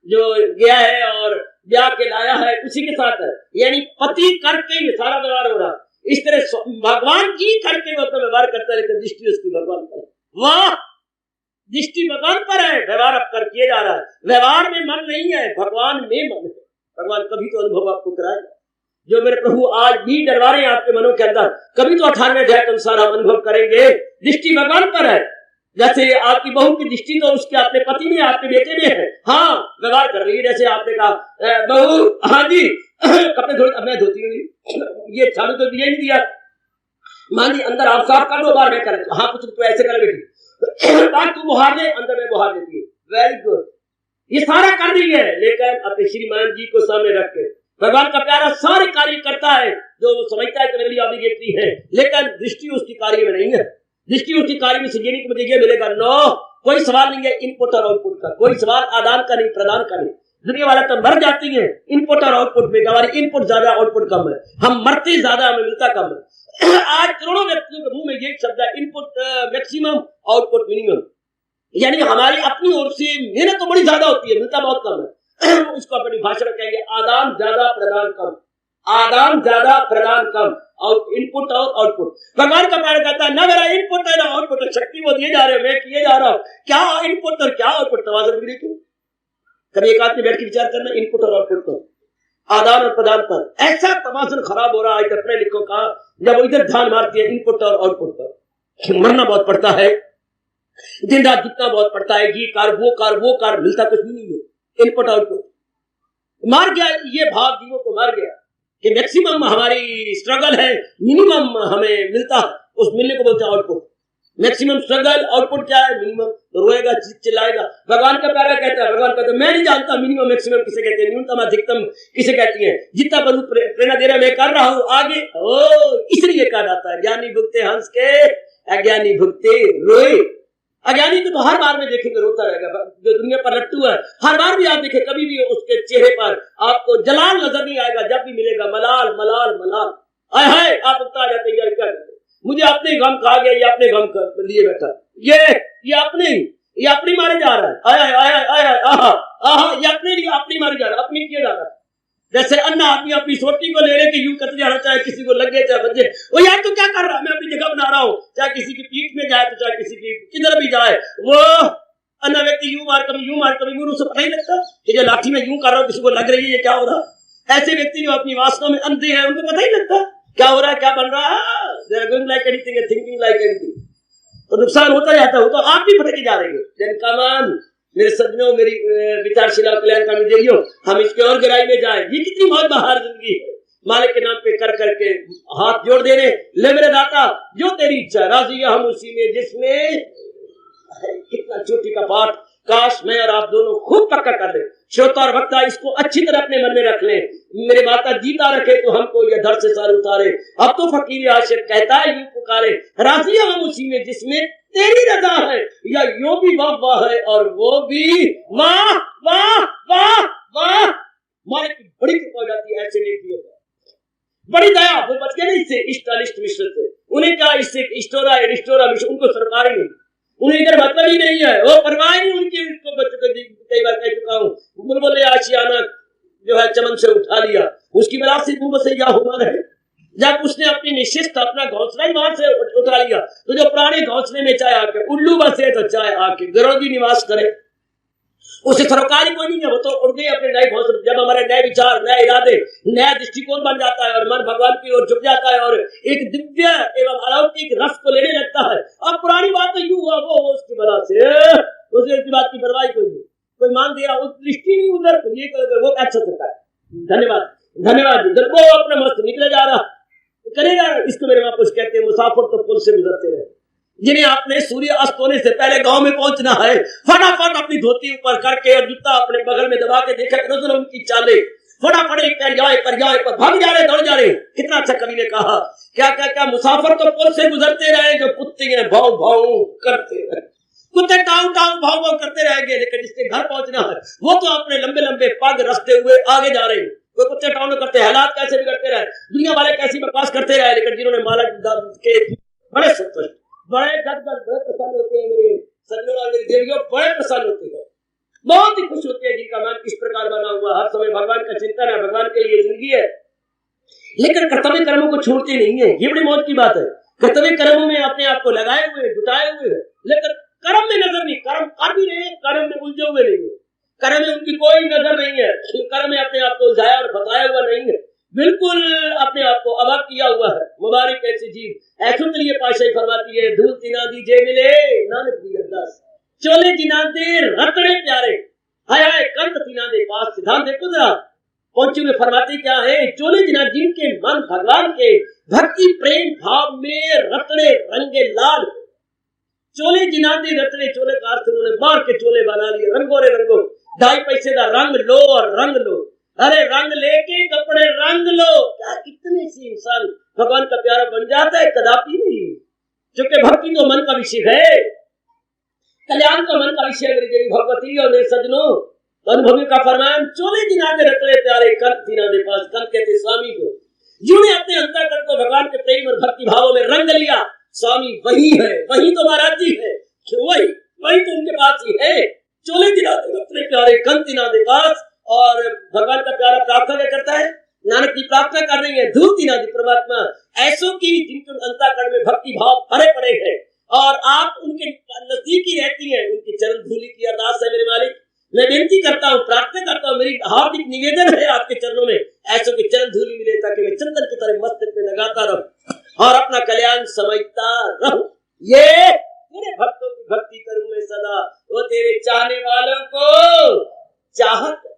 जो गया है और ब्याह के लाया है उसी के साथ है, यानी पति करके ही सारा व्यवहार हो रहा है। इस तरह भगवान जी करके वो तो व्यवहार करता है लेकिन दृष्टि उसकी भगवान पर है। वाह, दृष्टि भगवान पर है, व्यवहार अब कर किया जा रहा है, व्यवहार में मन नहीं है, भगवान में मन है। भगवान कभी तो अनुभव आपको कराएगा, जो मेरे प्रभु आज भी डरवा रहे हैं आपके मनों के अंदर, कभी तो 18वें अध्याय के अनुसार हम अनुभव करेंगे। दृष्टि भगवान पर है, जैसे आपकी बहू की दृष्टि तो उसके अपने पति में, आपके बेटे में है, हाँ व्यवहार कर रही है। जैसे आपने कहा बहू हाँ जी कपड़े धो, अब मैं धोती हूँ, ये झाड़ू तो दिया नहीं दिया, मान ली अंदर आप साफ कर लो, बाहर मैं कर, हाँ कुछ तो ऐसे कर बेटी, बात तू बुहार ले, अंदर में बुहार लेती है, वेरी गुड, ये सारा कर रही है लेकिन अपने श्रीमान जी को सामने रख के भगवान का प्यारा सारे कार्य करता है, जो वो समझता है कि मेरे लिए ऑब्लिगेटरी है लेकिन दृष्टि उसकी कार्य में नहीं है। दृष्टि उसकी कार्य में से ये नहीं कि मुझे ये मिलेगा, नो, कोई सवाल नहीं है इनपुट और आउटपुट का, कोई सवाल आदान का नहीं, प्रदान का नहीं। दुनिया वाला तो मर जाती है इनपुट और आउटपुट में, हमारी इनपुट ज्यादा आउटपुट कम है, हम मरते ज्यादा हमें मिलता कम है। आज करोड़ों व्यक्तियों के मुंह में ये शब्द है इनपुट मैक्सिमम, आउटपुट मिनिमम, यानी हमारी अपनी ओर से मेहनत तो बड़ी ज्यादा होती है, मिलता बहुत कम है। उसको अपनी भाषा में कहेंगे आदान ज्यादा प्रदान कम, आदान ज्यादा प्रदान कम, इनपुट और आउटपुट। भगवान का प्यार कहता है ना मेरा इनपुट है ना आउटपुट है, शक्ति वो दिए जा रहे हो, मैं किए जा रहा हूँ, क्या इनपुट और क्या आउटपुट, तवाज़ुन बिगड़ी क्यों? कभी एक आदमी बैठ के विचार करना इनपुट और आउटपुट पर, आदान और प्रदान पर, ऐसा तवाज़ुन खराब हो रहा है अपने लिखों का, जब इधर ध्यान मारती है इनपुट और आउटपुट पर, मरना बहुत पड़ता है, दिन रात जितना बहुत पड़ता है, ये कार वो कार वो कार, मिलता कुछ भी नहीं है, इनपुट आउटपुट मार गया, ये भाव जीवों को मार गया कि मैक्सिमम हमारी स्ट्रगल है, मिनिमम हमें मिलता, उस मिलने को बोलते हैं आउटपुट। मैक्सिमम स्ट्रगल, आउटपुट क्या है, मिनिमम, तो रोएगा चिल्लाएगा। भगवान का प्यारा कहता है, भगवान कहता है मैं नहीं जानता मिनिमम मैक्सिमम किसे कहते हैं, न्यूनतम अधिकतम किसे कहती है, जितना बरू प्रेरणा दे रहा मैं कर रहा हूँ आगे, ओ इसलिए कहा जाता है ज्ञानी भुगते हंस के, अज्ञानी भुगते रोए। अज्ञानी को तो हर बार में देखेंगे रोता रहेगा, जो दुनिया पर लट्टू है हर बार भी आप देखें, कभी भी उसके चेहरे पर आपको जलाल नजर नहीं आएगा, जब भी मिलेगा मलाल मलाल मलाल, आय हाय आप उगता जाते हैं, क्या मुझे अपने गम खा गया, ये अपने गम कर लिए बैठा, ये अपने ये अपनी मारे जा रहा है, आय आय आय आय आहा आहा, ये अपने लिए अपनी मारे जा रहा है, अपनी किए जा रहा है। जैसे अन्ना आदमी अपनी सोटी को ले के यूं करते जा रहा, चाहे किसी को लगे चाहे बचे, वो यार तो क्या कर रहा है, मैं अपनी जगह बना रहा हूँ, चाहे किसी की पीठ में जाए तो चाहे किसी की किधर भी जाए, वो अन्ना व्यक्ति यूं मार कभी उसे पता ही लगता कि जो लाठी में यूं कर रहा हूँ किसी को लग रही है, ये क्या हो रहा। ऐसे व्यक्ति जो अपनी वास्तव में अंधे हैं उनको पता ही लगता क्या हो रहा है, क्या बन रहा है, they are going like anything, thinking like anything, तो नुकसान होता जाता है, तो आप भी भटके जा रहे हैं। कमान मेरे सज्जनों, मेरी विचारशीला कल्याणकामी देवियों, हम इसके और गहराई में जाए, ये कितनी बहुत बहार जिंदगी है, मालिक के नाम पे कर करके हाथ जोड़ देने, ले मेरे दाता जो तेरी इच्छा, राजी है हम उसी में जिसमें, कितना चोटी का पाठ, काश मैं और आप दोनों खूब पक्का कर ले, श्रोता और वक्ता इसको अच्छी तरह अपने मन में रख ले, मेरे माता जीता रखे तो हमको यह धड़ से सर उतारे, अब तो फकीर आशिक कहता है यूं पुकारे, राजी है हम उसी में जिसमें तेरी रजा है, या यो भी वाह वाह है और वो भी वाह वाह वाह। वाह वाह, मालिक की बड़ी कृपा हो जाती है ऐसे नेकियों पर, बड़ी दया। वो बच गए ना इससे, इष्ट अनिष्ट मिश्र से। उन्हें क्या इससे इष्ट हो रहा है, अनिष्ट हो रहा है, उनको सरकार ही नहीं, उन्हें इधर मतलब ही नहीं है, वो परवाह नहीं उनकी। उसको कई बार कह चुका हूँ, बुलबुल आशियाना जो है चमन से उठा लिया, उसकी बरात से मुंह से या हुआ है। जब उसने अपनी निश्चित अपना घोंसला ही वहां से उठा लिया, तो जो पुराने घोंसले में चाहे आके उल्लू बसे तो चाहे आके गरोगी निवास करे, उसे सरोकार ही कोई नहीं है। वो तो उड़ गई अपने नए घोंसले। जब हमारे नए विचार, नए इरादे, नया दृष्टिकोण बन जाता है और मन भगवान की ओर झुक जाता है और एक दिव्य एवं अलौकिक रस को लेने लगता है, अब पुरानी बात तो यूं हुआ वो उसकी बला से उसे उसकी बात की परवाह कोई नहीं, कोई मान दिया उस दृष्टि नहीं उधर, ये वो अच्छा सकता है। धन्यवाद धन्यवाद। जब वो अपने मस्त निकले जा रहा करेगा, इसको मेरे महापुरुष कहते हैं मुसाफिर तो पुल से गुजरते रहे। जिन्हें आपने सूर्य अस्त होने से पहले गांव में पहुंचना है, फटाफट अपनी धोती ऊपर करके और जूता अपने बगल में दबा के देखा नजर उनकी चाले, फटाफट एक पर्याय पर भाग जा रहे, दौड़ जा रहे। कितना अच्छा कवि ने कहा, क्या क्या क्या मुसाफिर तो पुल से गुजरते रहे, जो कुत्ते भाव भाव करते रहे, कुत्ते टाऊ टाऊ भाव भाव करते रहेंगे, लेकिन जिसके घर पहुंचना है वो तो अपने लंबे लंबे पग रस्ते हुए आगे जा रहे हैं। कोई कुत्ते टाऊ न करते, हालात कैसे भी करते रहे, दुनिया वाले कैसी बकवास करते रहे, लेकिन जिन्होंने माला के बड़े संतुष्ट, बड़े गदगद, बड़े प्रसन्न होते हैं मेरे सज्जनों और मेरी देवियों, बड़े प्रसन्न होते हैं, बहुत ही खुश होते हैं जिनका मन इस प्रकार बना हुआ, हर समय भगवान का चिंतन है, भगवान के लिए जिंदगी है, लेकिन कर्तव्य कर्मों को छोड़ते नहीं है। ये बड़ी मौत की बात है। कर्तव्य कर्मों में अपने आप को लगाए हुए, जुटाए हुए, लेकिन कर्म में नजर नहीं, कर्म कर भी रहे, कर्म में उलझे हुए नहीं है, कर्म में उनकी कोई नजर नहीं है, कर्म में अपने आप को उलझाया और फंसाया हुआ नहीं है, बिल्कुल अपने आप को अबाक किया हुआ है। मुबारक ऐसे जीव, ऐसो के लिए पाशाही फरमाती है, धूल तिना दीजे मिले नानक दी अरदास, चोले जिना दे रतड़े प्यारे, हाय हाय कंत तिना दे पास। सिद्धांत देखो जरा, पहुंचे हुए फरमाते क्या है, चोले जिना जिनके मन भगवान के भक्ति प्रेम भाव में रतड़े रंगे लाल, चोले जिना दे रतड़े, चोले का अर्थ उन्होंने मार के चोले बना लिए, रंगो रे रंगो, 2.5 पैसे का रंग लो और रंग लो, अरे रंग लेके कपड़े रंग लो। क्या कितने से इंसान भगवान का प्यारा बन जाता है, कदापि नहीं, क्योंकि भक्ति तो मन का विषय है, कल्याण तो मन का विषय है। मेरी देवी भगवती और मेरे सज्जनों, अनुभवी का फरमान, चोले जिना दे रतड़े प्यारे, कंत तिना दे पास। कंत कहते स्वामी को, जिन्होंने अपने अंतःकरण को भगवान के प्रेम और भक्ति भावों में रंग लिया, स्वामी वही है, वही तो महाराज जी है, वही तो उनके पास ही है। चोले जिना दे रतड़े प्यारे, कंत तिना दे पास। और भगवान का प्यारा प्रार्थना क्या करता है, नानक की प्रार्थना कर रही है, धूल तिना दी परमात्मा ऐसो की जिनके अंतःकरण में भक्ति भाव भरे पड़े हैं और आप उनके नजदीक ही रहती हैं, उनकी चरण धूलि की अरदास है मेरे मालिक। मैं विनती करता हूँ, प्रार्थना करता हूँ, मेरी हार्दिक निवेदन है आपके चरणों में, ऐसो की चरण धूलि मिले ताकि मैं चंदन की तरह मस्तक में लगाता रहूं और अपना कल्याण समझता रहूं। ये तेरे भक्तों की भक्ति करूं मैं सदा, वो तेरे चाहने वालों को चाहत,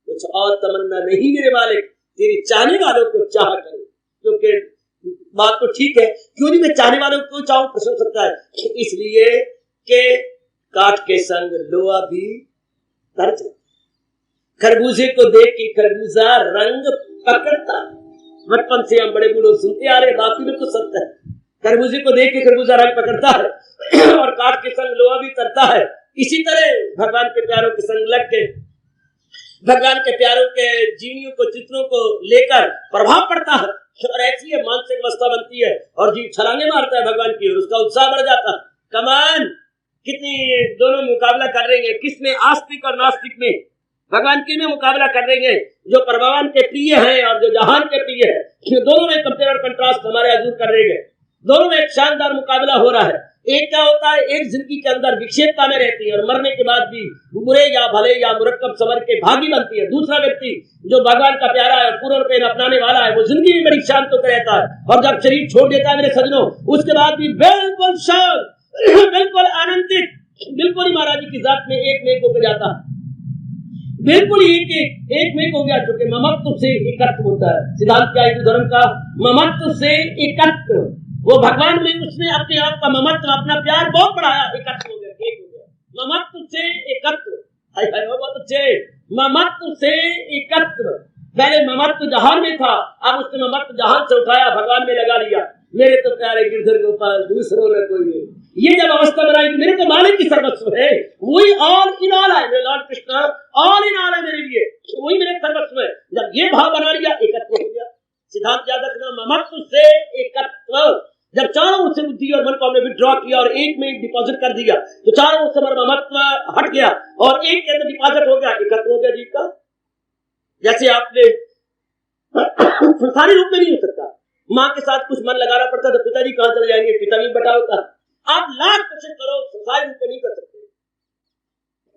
कुछ और तमन्ना नहीं मेरे मालिक, तेरे चाहने वालों को चाह करूं। क्योंकि बात तो ठीक है, क्यों नहीं मैं चाहने वालों को चाहूं, प्रश्न सकता है, इसलिए कि काठ के संग लोहा भी तर जाता, खरबूजे को देख के खरबूजा रंग पकड़ता। बचपन से हम बड़े बूढ़ों सुनते आ रहे, बात भी तो सत्य है, खरबूजे को देख के खरबूजा रंग पकड़ता है और काठ के संग लोहा भी तरता है। इसी तरह भगवान के प्यारों के संग लग के, भगवान के प्यारों के जीवनियों को, चित्रों को लेकर प्रभाव पड़ता है और ऐसी है मानसिक अवस्था बनती है और जीव छलांगे मारता है भगवान की, और उसका उत्साह बढ़ जाता है। कमान कितनी दोनों मुकाबला कर रहे हैं, किसमें आस्तिक और नास्तिक में, भगवान की में मुकाबला कर रहे हैं, जो भगवान के प्रिय हैं और जो जहान के प्रिय है, दोनों में कंपेयर और कंट्रास्ट हमारे हजूर कर रहे हैं, दोनों में एक शानदार मुकाबला हो रहा है। एक क्या होता है, एक जिंदगी के अंदर विक्षेपता में रहती है और मरने के बाद भी बुरे या भले या मुरक्कब समर के भागी बनती है। दूसरा व्यक्ति जो भगवान का प्यारा है, पूर्ण रूपेण अपनाने वाला है, वो जिंदगी में बड़ी शांत होकर रहता है और जब शरीर छोड़ देता है मेरे सज्जनों, उसके बाद भी बिल्कुल शांत, बिल्कुल आनंदित, बिल्कुल ही महाराज जी की जात में एक में हो जाता है, बिल्कुल एक में हो गया, चूंकि ममत्व से एकत्व होता है। सिद्धांत क्या हिंदू धर्म का, ममत्व से एकत्व, वो भगवान में उसने अपने आप का ममत्व, अपना प्यार बहुत बढ़ाया, एकत्व हो गया, एक हो गया, ममत्व से एकत्व, बहुत अच्छे, ममत्व से एकत्व। पहले ममत्व जहान में था, अब उसने ममत्व जहान से उठाया, भगवान में लगा लिया, मेरे तो प्यारे गिरधर गोपाल, दूसरों ने कोई नहीं। ये जब अवस्था बनाई, मेरे तो मालिक की सर्वस्व है, वही ऑल इन ऑल है, मेरे Lord Krishna all in all है एक में डिपॉजिट कर दिया तो चारों ओर से ममत्व हट गया और एक के अंदर डिपॉजिट हो गया, एकत्व हो गया जीव का। जैसे आपने संसारी रूप में नहीं हो सकता, माँ के साथ कुछ मन लगाना पड़ता तो पिताजी कहाँ चले जाएंगे, पिता भी बटा होता। आप लाख कोशिश करो संसारी रूप में नहीं कर सकते।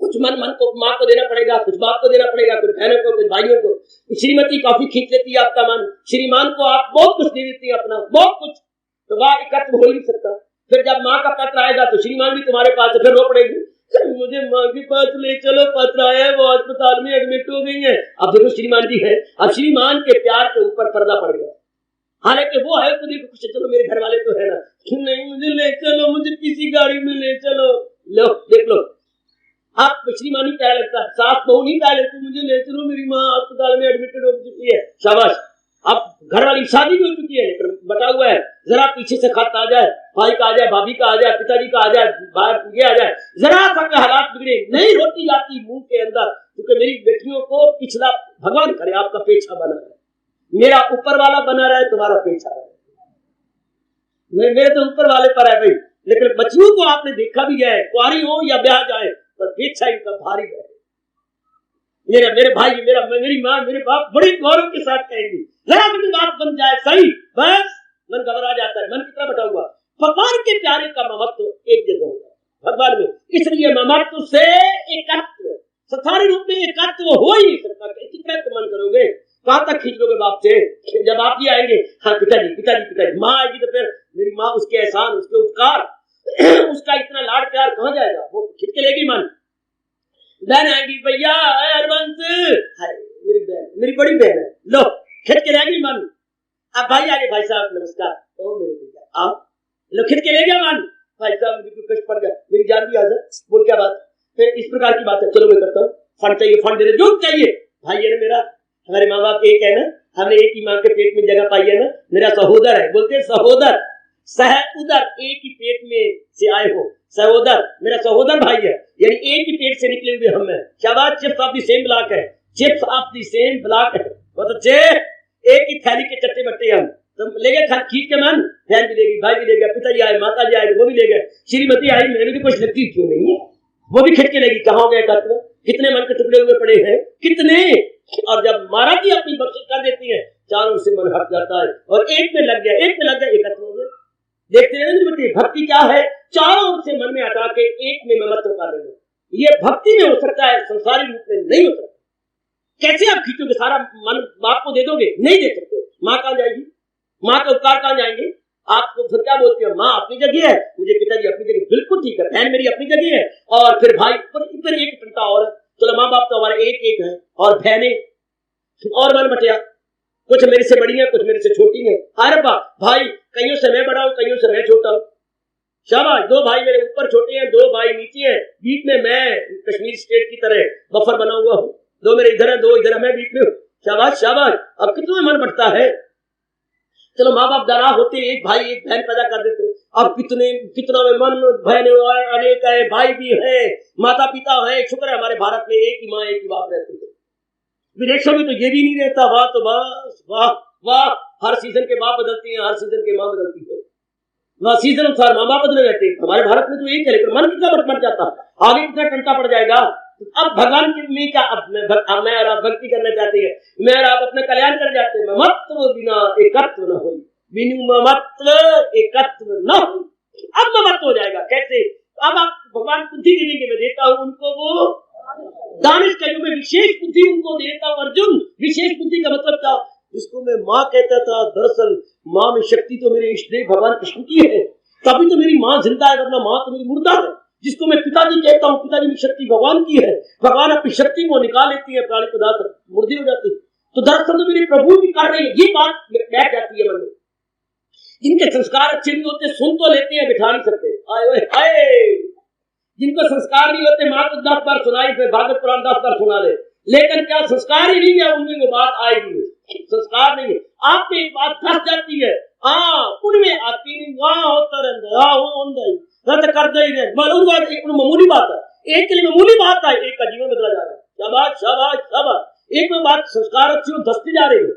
कुछ मन को माँ को देना पड़ेगा, कुछ बाप को देना पड़ेगा, कुछ बहनों को, कुछ भाइयों को। श्रीमती कॉफी खींच लेती है आपका मन, श्रीमान को आप बहुत कुछ दे देती है अपना, बहुत कुछ, तो वह एकत्व हो ही नहीं सकता। फिर जब माँ का पत्र आएगा तो श्रीमान भी तुम्हारे पास है, फिर रो पड़ेगी मुझे माँ के पास ले चलो, पत्र आया है, वो अस्पताल में एडमिट हो गई है। अब देखो श्रीमान जी है, अब श्रीमान के प्यार के ऊपर पर्दा पड़ गया। हालांकि वो है तो देखो कुछ, चलो मेरे घर वाले तो है ना, नहीं मुझे ले चलो, मुझे किसी गाड़ी में ले चलो, लो देख लो। आप श्रीमान ही क्या लगता है, सास बहू नहीं क्या लगती, मुझे ले चलो मेरी माँ अस्पताल में एडमिटेड हो चुकी है, शाबाश। अब घर वाली शादी भी हो चुकी है लेकिन बटा हुआ है, जरा पीछे से खत आ जाए, भाई का आ जाए, भाभी का आ जाए, पिताजी का आ जाए, ये आ जाए, जरा सा हालात बिगड़े, नहीं रोटी जाती मुंह के अंदर, क्योंकि मेरी बेटियों को पिछला भगवान करे आपका पेछा बना रहे, मेरा ऊपर वाला बना रहा है, तुम्हारा पेछा रहे, मेरे तो ऊपर वाले पर है भाई। लेकिन बच्चियों को आपने देखा भी है, कुआरी हो या ब्याह जाए पर पेछा इनका भारी है। मेरे भाई, मेरी माँ, मेरे बाप बड़ी गौरव के साथ कहेंगी, जरा भी बात बन जाए सही, बस मन घबरा जाता है। मन कितना बटा हुआ, भगवान के प्यारे का ममत्व एक जगह होगा भगवान में, इसलिए ममत्व से एकत्व, संसारी रूप में एकत्व हो ही नहीं सकता। कितना मन करोगे, कहां तक खींच लोगे बाप से। जब आप भी आएंगे, हाँ पिताजी पिताजी पिताजी, माँ आएगी तो फिर मेरी माँ, उसके एहसान, उसके उपकार, उसका इतना लाड प्यार कहाँ जाएगा, वो खींच के लेगी मन। बहन आएगी, भैया हरबंस, मेरी बहन, मेरी बड़ी बहन है, लो खींच के लेगी मन। अब भाई आगे, भाई साहब नमस्कार, ओ मेरे भैया आओ, लो खींच के ले गया मन। भाई साहब मुझे कुछ कष्ट पड़ गया, मेरी जान भी आजा, बोल क्या बात, फिर इस प्रकार की बात है, चलो मैं करता हूँ, फंड चाहिए फंड दे दे, जो चाहिए। भाई है ना मेरा, हमारे माँ बाप एक है ना, हमने एक ही माँ के पेट में जगह पाई है ना, मेरा सहोदर है, बोलते सहोदर, सह उदर, एक ही पेट में से आए हो, सहोदर मेरा सहोदर भाई है, यानी एक ही पेट से निकले हुए हम हैं। शाबाश, chips of the same block है, chips of the same block है, बहुत अच्छे, एक ही थैली के चट्टे बट्टे हम, तो ले गए खींच के मन, बहन भी लेगी, भाई भी ले गया, पिताजी आए, माता जी आए, वो भी ले गए, श्रीमती आई, मेरे भी कुछ लगती क्यों नहीं है, वो भी खींच के लेगी। कहाँ हो गए तत्व, कितने मन के टुकड़े हुए पड़े हैं, कितने। और जब महाराज जी अपनी बख्शिश कर देती है, चारों से मन हट जाता है और एक में लग गया, एक में लग गया, एकत्व हो गया। देखते हैं भक्ति क्या है, चारों ओर से मन में हटा के एक में ममत्व कर रहे हैं। ये भक्ति में हो सकता है, संसारी रूप में नहीं हो सकता। कैसे आप खींचोगे, सारा मन बाप को दे दोगे, नहीं दे सकते। माँ कहाँ जाएगी, माँ के उपकार कहाँ जाएंगे। आपको फिर क्या बोलते हो, माँ अपनी जगह है, मुझे पिताजी अपनी जगह, बिल्कुल ठीक है, बहन मेरी अपनी जगह है, और फिर भाई फिर एक टंटा और है। चलो माँ बाप तो हमारे एक एक है, और बहने और मन बटिया, कुछ मेरे से बड़ी है, कुछ मेरे से छोटी है। अरे भाई, कईयों से मैं बड़ा हूँ, कईयों से मैं छोटा हूँ। शाबाश, दो भाई मेरे ऊपर छोटे हैं, दो भाई नीचे हैं, बीच में मैं कश्मीर स्टेट की तरह बफर बना हुआ हूँ। दो मेरे इधर है, दो इधर है, मैं बीच में हूँ। शाबाश शाबाश, अब कितना मन बढ़ता है। चलो माँ बाप दरा होते, एक भाई एक बहन पैदा कर देते, अब कितना में मन बहन अनेक है, भाई भी है, माता पिता है। शुक्र है हमारे भारत में एक ही माँ एक ही बाप रहते हैं। विदेशों में तो ये भी नहीं रहता। वाह तो बस वाह वाह, हर सीजन के बाप बदलती हैं, हर सीजन के माँ बदलती है, वह सीजन अनुसार माँ बाप बदले रहते हैं। हमारे भारत में तो एक है, लेकिन मन कितना बढ़ जाता, आगे कितना टंटा पड़ जाएगा। अब भगवान के लिए क्या, अब मैं और आप भक्ति करना चाहते हैं, मैं और आप अपना कल्याण कर जाते हैं। ममत्व बिना एकत्व न हो, बिनु ममत्व एकत्व न हो। अब ममत्व हो जाएगा कैसे, अब आप भगवान बुद्धि देने मैं देता हूँ उनको, वो दानिश का युग में विशेष बुद्धि उनको देता हूँ। अर्जुन, विशेष बुद्धि का मतलब क्या, जिसको मैं माँ कहता था, दरअसल माँ में शक्ति तो मेरे इष्ट देव भगवान कृष्ण की है, तभी तो मेरी माँ जिंदा है, वरना माँ तो मेरी मुर्दा है। जिसको मैं पिताजी कहता हूँ, पिताजी में शक्ति भगवान की है, भगवान अपनी शक्ति को निकाल लेती है, प्राणी पदार्थ मुर्दी हो जाती है। तो दरअसल तो मेरे प्रभु भी कर रही है, ये बात बैठ जाती है मन में। जिनके संस्कार अच्छे नहीं होते, सुन तो लेते हैं, बिठा नहीं सकते। आए जिनको संस्कार नहीं होते, माँ को 10 बार सुनाई, फिर भागवत पुराण 10 बार सुना ले, लेकिन क्या संस्कार ही नहीं है, उनमें वो बात आएगी। संस्कार नहीं है, आप में एक बात फंस जाती है, उनमें आती नहीं, वहां होता रहता है, रद्द कर दे मामूली बात है, एक के लिए मामूली बात है, एक का जीवन बदला जा रहा है। शाबाश शाबाश शाबाश। एक में बात संस्कार अच्छी हो, दसती जा रही है,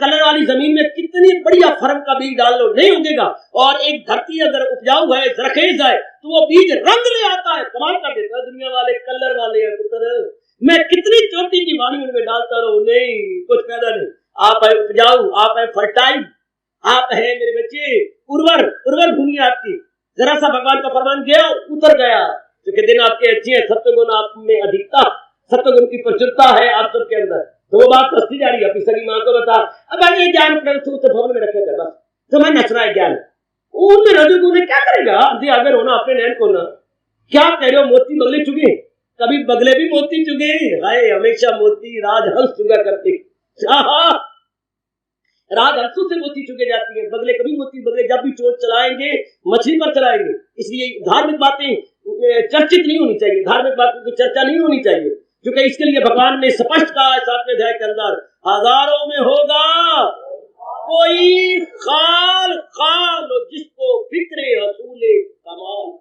कलर वाली जमीन में कितनी बढ़िया फर्म का बीज डाल लो नहीं उगेगा। और एक धरती अगर उपजाऊ है, जरखेज है, तो वो बीज रंग ले आता है, कमाल कर देता है। दुनिया वाले कलर वाले हैं, मैं कितनी चोटी की वाणी उनमें डालता रहूं, नहीं कुछ फायदा नहीं। आप है उपजाऊ, आप है फर्टाइल, आप है मेरे बच्चे उर्वर भूमि आपकी। जरा सा भगवान का फरमान गया उतर गया, क्योंकि दिन आपके अच्छे हैं, सत्वगुण आप में अधिकता, सत्वगुण की प्रचुरता है आप सबके अंदर। तो वो बात हंसती जा रही है, अपनी सगी माँ को बता, अब ये ज्ञान भवन में रखे बस तुम्हें नचना है ज्ञान। उनमें रजोगुण क्या करेगा, अगर होना अपने नैन को ना, क्या कह रहे हो, मोती बगले चुगे, कभी बगले भी मोती चुगे, हाय हमेशा मोती राजहंस चुगा करते, राजहंसों से मोती चुगे जाती है, बगले कभी मोती बगले जब भी चोट चलाएंगे मछली पर चलाएंगे। इसलिए धार्मिक बातें चर्चित नहीं होनी चाहिए, धार्मिक बातों की चर्चा नहीं होनी चाहिए, क्योंकि इसके लिए भगवान ने स्पष्ट कहा है 7वें अध्याय के अंदर, हजारों में होगा कोई खाल जिसको फिक्रे हसूले कमाल,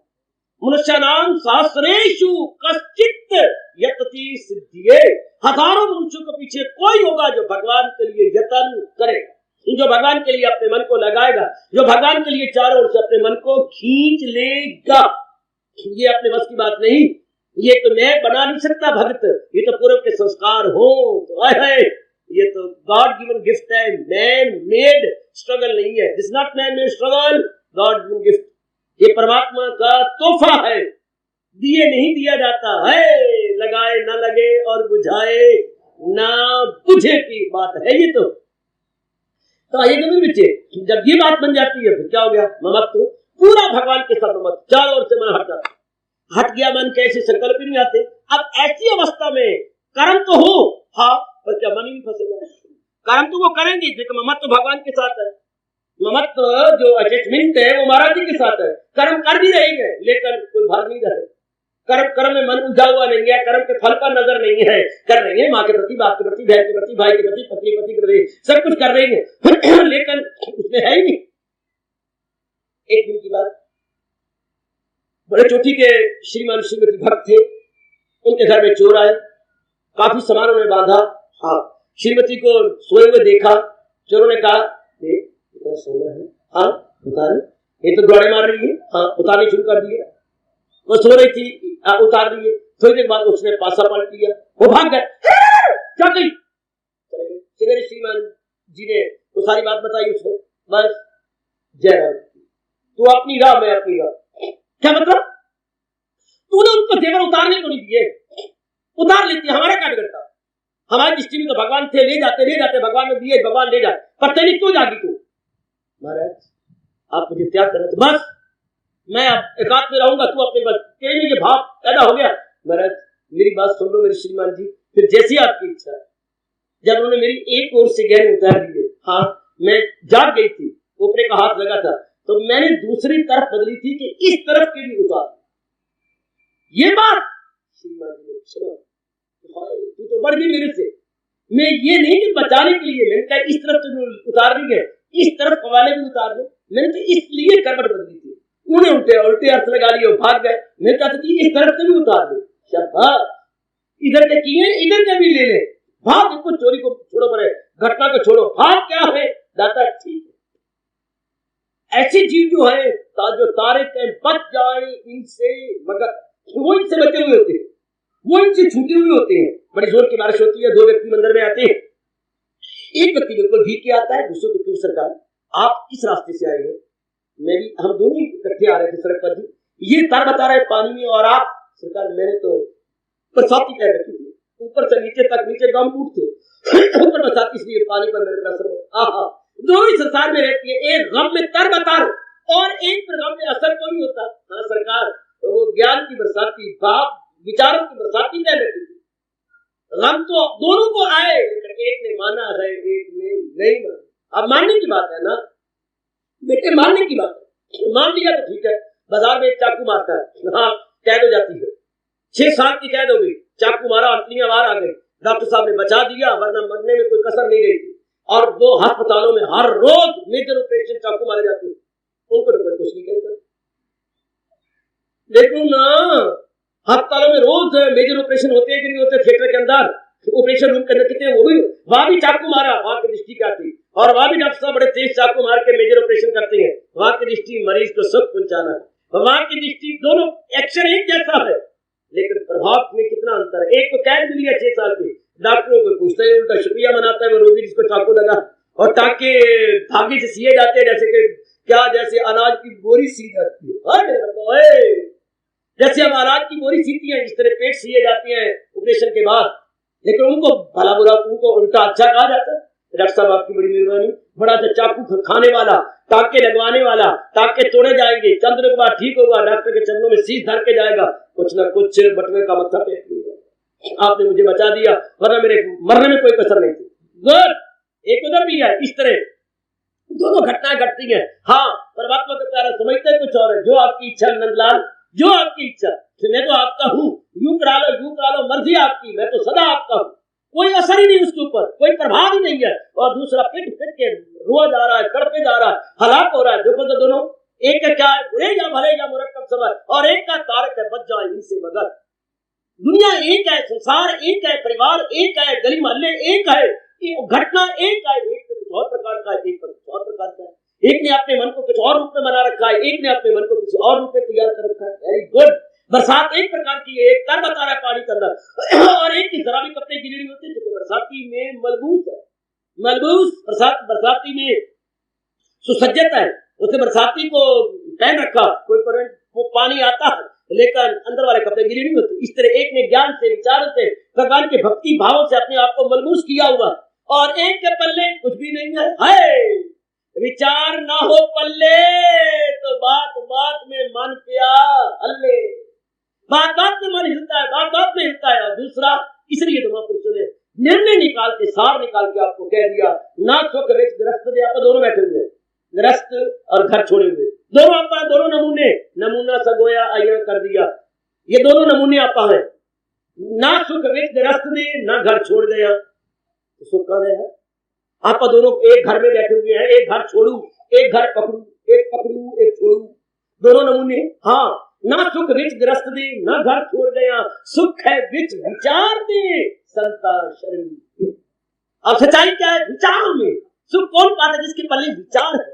मनुष्य नाम सहस्रेषु कश्चित यतति सिद्धिये। हजारों मनुष्यों के पीछे कोई होगा जो भगवान के लिए यत्न करेगा, जो भगवान के लिए अपने मन को लगाएगा, जो भगवान के लिए चारों ओर से अपने मन को खींच लेगा। ये अपने बस की बात नहीं, ये तो मैं बना नहीं सकता भक्त, ये तो पूर्व के संस्कार हो, तो है ये तो गॉड गिवन गिफ्ट है, मैन मेड स्ट्रगल नहीं है, this not man made struggle, God given gift, ये परमात्मा का तोहफा है, दिए नहीं दिया जाता है, लगाए ना लगे और बुझाए ना बुझे की बात है ये तो आइए बच्चे, जब ये बात बन जाती है फिर क्या हो गया, ममत्व पूरा भगवान के सब मत, चारों ओर से मन हट जाता, हट गया मन, कैसे संकल्प ही नहीं आते। अब ऐसी अवस्था में कर्म तो हो, हाँ, पर क्या मन ही नहीं फंसेगा, कर्म तो वो करेंगे, लेकिन ममत्व तो भगवान के साथ है, ममत्व जो अटैचमेंट है वो महाराज जी के साथ है, कर्म कर भी रहेंगे लेकिन कोई भाग नहीं रहे, कर्म में मन उलझा हुआ नहीं है, कर्म के फल पर नजर नहीं है, कर रहे हैं माँ के प्रति, बाप के प्रति, बहन के प्रति, भाई के प्रति, पत्नी पति के प्रति, सब कुछ कर रहे हैं लेकिन उसमें है ही नहीं। एक दिन की बात, बड़े चोटी के श्रीमान श्रीमती भक्त थे, उनके घर में चोर आए, काफी सामानों में बांधा, हाँ, श्रीमती को सोए हुए देखा, चोरों ने कहा इतना सोना है, हाँ उतारे, ये तो गोड़े मार रही है, हाँ उतारने शुरू कर दिए, वो सो रही थी, उतार दिए, थोड़ी देर बाद उसने पासा पलट लिया, वो भाग गए, क्या गई, मेरे श्रीमान जी ने वो सारी बात बताई उसने, बस जय राम, तू अपनी राह मैं अपनी राह, क्या मतलब, तूने उनको जेवर उतारने को नहीं दिए, उतार लेती, हमारा क्या बिगड़ता, हमारी दृष्टि में तो भगवान थे, ले जाते भगवान ने दिए, भगवान ले जाए, पर तेरी क्यों जागी तू, महाराज आप मुझे त्याग करना, बस मैं अब एकांत में रहूंगा, तू अपने बस, तेरे में ये भाव पैदा हो गया, महाराज मेरी बात सुन लो मेरे श्रीमान जी, फिर जैसी आपकी इच्छा, जब उन्होंने मेरी एक ओर से गहरे उतार दिए, हाँ मैं जाग गई थी, ऊपरे का हाथ लगा था, तो मैंने दूसरी तरफ बदली थी कि इस तरफ के भी उतार, ये बात श्रीमान जी ने सुना, तू तो बढ़ गई मेरे से, मैं ये नहीं कि बचाने के लिए, मैंने कहा इस तरफ तो उतार दी है, इस तरफ वाले भी उतार दे, मैंने तो इसलिए करवट बदली थी, उन्हें उल्टे अर्थ लगा लिए, भाग गए, मैं कहता थी इस तरफ से भी उतार दे, शाबाश, इधर के किए इधर के भी ले ले, भाग, इसको चोरी को छोड़ो, पड़े घटना को छोड़ो, भाग क्या है दाता, ठीक है, ऐसे जीव जो है जो तारे के बच जाए इनसे, मगर वो इनसे बचे हुए होते हैं, वो इनसे छूटे हुए होते हैं, बड़ी जोर की बारिश होती है, दो व्यक्ति मंदिर में आते हैं, एक व्यक्ति बिल्कुल भीग के आता है, दूसरे व्यक्ति सरकार आप किस रास्ते से आए हैं, हम दोनों इकट्ठे आ रहे थे सड़क पर, ये तार बता रहे पानी में, और आप सरकार मैंने तो बरसाती पैर रखी थी, ऊपर से नीचे तक, नीचे गम फूट थे, ऊपर बरसाती, इसलिए पानी पर मेरे असर हो, दोनों ही संसार में रहती है, एक गम में तर बता और एक पर गम में असर कोई नहीं होता, हाँ सरकार वो ज्ञान की बरसाती, भाव विचारों की बरसाती क्या रहती थी, गम तो दोनों को आए, एक ने माना है एक ने नहीं माना, अब मानने की बात है ना बेटे, मानने की बात है, मान लिया तो ठीक है, बाजार में एक चाकू मारता है, हाँ कैद हो जाती है, 6 साल की कैद हो गई, चाकू मारा, अंतलियां बाहर आ गई, डॉक्टर साहब ने बचा दिया, वरना मरने में कोई कसर नहीं रही थी, और वो अस्पतालों में हर रोज मेजर ऑपरेशन चाकू मारे जाते हैं, उनको तो कोई कुछ नहीं कहता, देखो ना अस्पतालों में रोज मेजर ऑपरेशन होते हैं कि नहीं होते, थिएटर के अंदर ऑपरेशन रूम के अंदर कितने, वो भी वहां भी चाकू मारा, वहां की दृष्टि क्या थी, और वहां भी डॉक्टर साहब बड़े तेज चाकू मार के मेजर ऑपरेशन करते हैं। वहां की दृष्टि मरीज को सुख पहुंचाना है, वहां की दृष्टि दोनों एक्शन एक जैसा है, लेकिन प्रभाव में कितना अंतर है। एक को कैद मिली है 6 साल की, डॉक्टरों को पूछता है, उनका शुक्रिया मनाता है वो रोगी जिसको चाकू लगा, और टाके धागे से सिए जाते हैं जैसे कि क्या, जैसे अनाज की बोरी सी जाती है, जैसे हम अनाज की बोरी सीती हैं, इस तरह पेट सिए जाती हैं ऑपरेशन के बाद। लेकिन उनको भला बुरा, उनको उल्टा अच्छा कहा जाता है। डॉक्टर साहब आपकी बड़ी मेहरबानी, बड़ा अच्छा चाकू खाने वाला, टाके लगवाने वाला, टाके तोड़े जाएंगे, चंद दिनों के बाद ठीक होगा, डॉक्टर के चरणों में शीश धर के जाएगा, कुछ ना कुछ बटवे का मत्था टेक लिया, आपने मुझे बचा दिया, वरना मेरे मरने में कोई कसर नहीं थी। गुड, एक उधर भी है, इस तरह दोनों घटनाएं घटती हैं। हाँ, परमात्मा का प्यारा समझते कुछ और है, जो आपकी इच्छा नंदलाल, जो आपकी इच्छा, मैं तो आपका हूँ, यूं करा लो, मर्जी आपकी, मैं तो सदा आपका हूँ, कोई असर ही नहीं उसके ऊपर, कोई प्रभाव ही नहीं है। और दूसरा पिट के रोआ जा रहा है, तड़पे जा रहा है, हलाक हो रहा है। देखो तो दोनों, एक का क्या है, बुरे या भले या मुरक्कब सबर, और एक का तारक है बच जाए इनसे मगर। दुनिया एक है, संसार एक है, परिवार एक है, गली मोहल्ले एक है, घटना एक है, एक कुछ और प्रकार का है, एक कुछ और प्रकार का है। एक ने अपने मन को कुछ और रूप में बना रखा है, एक ने अपने मन को किसी और रूप में तैयार कर रखा है। Very good. बरसात एक प्रकार की है, एक तर बता रहा है पानी के अंदर, और एक की जरा भी कपड़े गिले नहीं होते, क्योंकि बरसाती में मलबूस है, मलबूस बरसाती में सुसज्जत है, उसने बरसाती को पहन रखा, कोई करंट वो पानी आता है लेकिन अंदर वाले कपड़े गिले नहीं होते। इस तरह एक ने ज्ञान से, विचार से, भगवान के भक्ति भाव से अपने आप को मलबूस किया हुआ, और एक के पल्ले कुछ भी नहीं है। हाय, विचार ना हो पल्ले तो बात बात में मन पिया हल्ले, बात बात में मन हिलता है, बात बात में हिलता है। और दूसरा, इसलिए तो महापुरुषों ने निर्णय निकाल के, सार निकाल के आपको कह दिया, ना सुख रिच गृहस्थ दे, आप दोनों बैठे हुए, गृहस्थ और घर छोड़े हुए, दोनों आपा, दोनों नमूने, नमूना सगोया आया कर दिया, ये दोनों नमूने आपा है। ना सुख रिच गृहस्थ दे, ना घर छोड़ गया, तो सुख का है। आपा दोनों एक घर में बैठे हुए हैं, एक घर छोड़ू, एक घर पकड़ू, एक पकड़ू एक छोड़ू, दोनों नमूने। हाँ, ना सुख रिच ग्रस्त दे, ना घर छोड़ गया, सुख है विच विचार दे, संता शरण। अब सच्चाई क्या है? विचार में सुख कौन पाता है? जिसके पल्ले विचार है,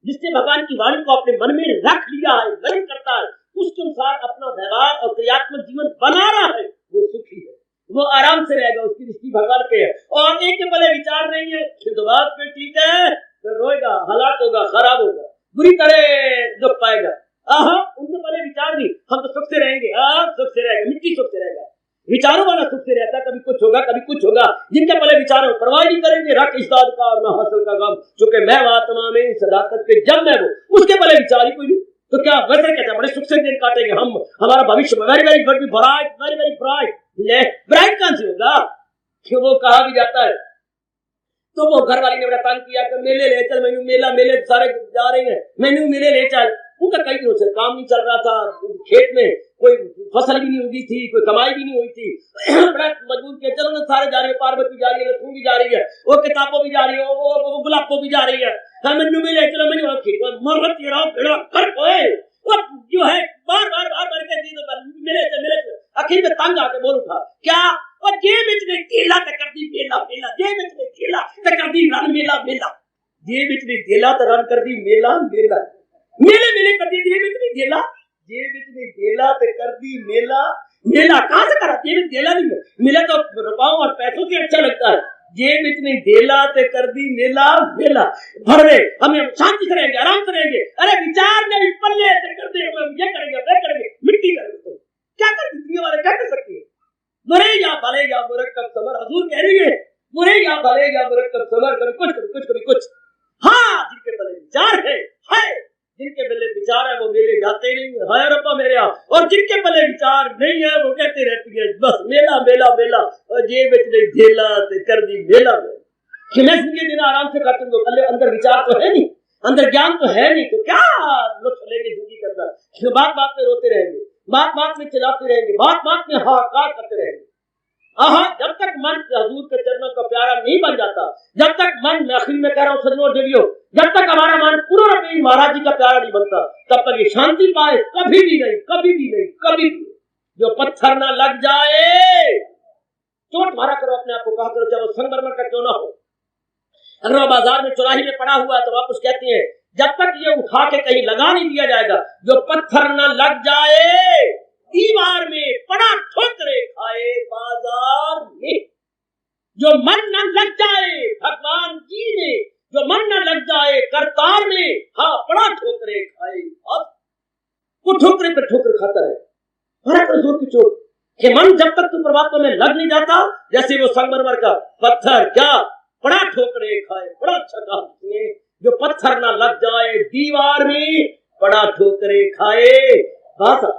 जिसने भगवान की वाणी को अपने मन में रख लिया है, ग्रहण करता है, उसके अनुसार अपना व्यवहार और क्रियात्मक जीवन बना रहा है, वो सुखी है, वो आराम से रहेगा, उसकी दृष्टि भगवान पे है। और एक के पल्ले विचार नहीं है, तो बात पे ठीक है, फिर रोएगा, हलाक होगा, खराब होगा, बुरी तरह दुख पाएगा। उनके पल्ले विचार नहीं, हम तो सुख से रहेंगे, सुख से रहेगा, मिट्टी सुख से रहेगा, विचारों वाला सुख से रहता, कभी कुछ होगा कभी कुछ होगा। जिनके पल्ले विचार हो, परवाह नहीं करेंगे, रख इस दाद का और न हासिल का गम, चूंकि मैं आत्मा में सदाकत पे जब मैं वो, उसके पल्ले विचार ही कोई नहीं, तो क्या वैसे कहता है बड़े सुख से दिन काटेंगे हम, हमारा भविष्य very very bright, very very bright. Bright कहां से होगा? क्यों वो कहा भी जाता है, तो वो घर वाली ने बड़ा तंग किया कि मेले ले चल, मैनू मेला, मेले सारे जा रहे हैं, मैनू मेले ले चल। उनका कई दिनों से काम नहीं चल रहा था, खेत में कोई फसल भी नहीं उगी थी, कोई कमाई भी नहीं हुई थी, बड़ा मजबूर किया, चलो ना सारे जा रहे हैं, पार्वती जा रही है, लक्ष्मी भी जा रही है, वो किताबों भी जा रही है, वो गुलाबो भी जा रही है, मैनू मेले चलो, मैनू मर तेरा बेड़ा कर जो है बार बार बार बार के मिले चल, आखिर में तंग आके बोल उठा, क्या और जे विच ने केला ते कर दी मेला मेला, जे विच ने केला ते कर दी रन मेला मेला, जे विच ने केला ते रन कर दी मेला मेला, मेले मेले कर दी, जे विच ने केला, जे विच ने केला ते कर दी मेला मेला। कहां से करा? जे विच केला नहीं है, मेला तो रुपयों और पैसों से अच्छा लगता है, जे विच ने केला ते कर दी मेला मेला। भरवे हमें शांति से रहेंगे, आराम से रहेंगे, अरे विचार नहीं पल्ले ते कर दे, ये करेंगे वे करेंगे, मिट्टी करेंगे, तो क्या कर दुनिया वाले क्या कर सकते हैं? बुरे या भले या मुरक्कब सबर, हजूर कह रही है, बुरे या भले या मुरक्कब सबर, कभी कुछ कभी कुछ कभी कुछ। हाँ, जिनके भले विचार है, जिनके भले विचार है वो मेले जाते नहीं है, रब्बा मेरे यहाँ, और जिनके भले विचार नहीं है वो कहते रहती है बस मेला मेला मेला, और ये बिच ने घेला ते कर दी मेला मेला। मैं जिंदगी दिन आराम से काटूंगा, पहले अंदर विचार तो है नहीं, अंदर ज्ञान तो है नहीं, तो क्या लुत्फ लेंगे जिंदगी के अंदर? बात बात में रोते रहेंगे, बात बात में चिल्लाते रहेंगे, बात बात में हाहाकार करते रहेंगे। जब तक मन हजूर के चरणों का प्यारा नहीं बन जाता, जब तक मन, मैं आखिर में कह रहा हूँ सज्जनों देवियों, जब तक हमारा मन पूरा रबी महाराज जी का प्यारा नहीं बनता, तब तक ये शांति पाए कभी भी नहीं, कभी भी नहीं, कभी भी। जो पत्थर ना लग जाए, चोट मारा करो अपने आप को, कहा करो चाहे वो संगमरमर का क्यों ना हो, अगर वो बाजार में चौराहे में पड़ा हुआ है तो वापस कहती है जब तक ये उठा के कहीं लगा नहीं दिया जाएगा, जो पत्थर न लग जाए दीवार में, पड़ा ठोकरे खाए बाजार में। जो मन न लग जाए भगवान जी ने, जो मन न लग जाए करतार में, हाँ बड़ा ठोकरे खाए। वो ठोकरे पे ठोकर खाता है, हर जोर की चोट कि मन जब तक तू परमात्मा में लग नहीं जाता, जैसे वो संगमरमर का पत्थर क्या बड़ा ठोकरे खाए। बड़ा अच्छा कहा उसने, जो पत्थर ना लग जाए दीवार में, बड़ा ठोकरे खाए बासा।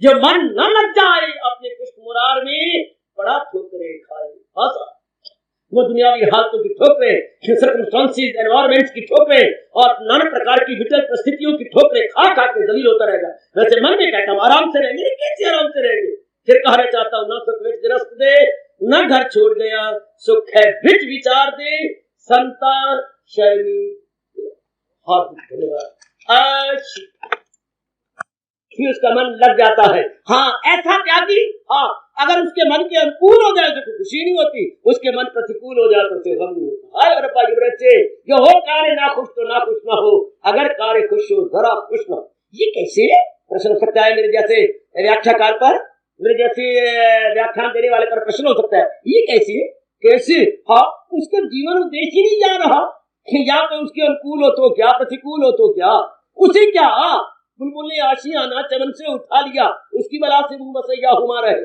जो मन न लग जाए अपने कृष्ण मुरार में, बड़ा ठोकरे खाए बासा। वो दुनियावी हालतों की ठोकरें, सर्कमस्टांसेस, एनवायरमेंट्स की ठोकरें और नाना प्रकार की विकल परिस्थितियों की ठोकरें खा खा के जलील होता रहेगा। वैसे मन में कहता हूं आराम से रहेंगे, कैसे आराम से रहेंगे? फिर कहना चाहता हूं, न सुख विच गिरस्त दे, न घर छोड़ गया, सुख है विच विचार दे, संतान शैली। धन्यवाद। उसका मन लग जाता है, हाँ ऐसा त्यागी, हाँ अगर उसके मन के अनुकूल हो जाए तो खुशी नहीं होती, उसके मन प्रतिकूल हो जाए तो उसे गम नहीं होता। अरे भाई बच्चे, जो हो कार्य ना खुश तो ना खुश ना हो, अगर कार्य खुश हो जरा खुश ना हो। ये कैसे प्रश्न हो सकता है मेरे जैसे व्याख्याकार पर, मेरे जैसे व्याख्यान देने वाले पर प्रश्न हो सकता है, ये कैसे? हाँ उसका जीवन उद्देश्य ही नहीं जा रहा कि या तो उसके अनुकूल हो तो क्या, प्रतिकूल हो तो क्या, उसे क्या बुलबुल ने आशियाना चमन से उठा लिया, उसकी बला से मुंह बसैया हुमा रहे।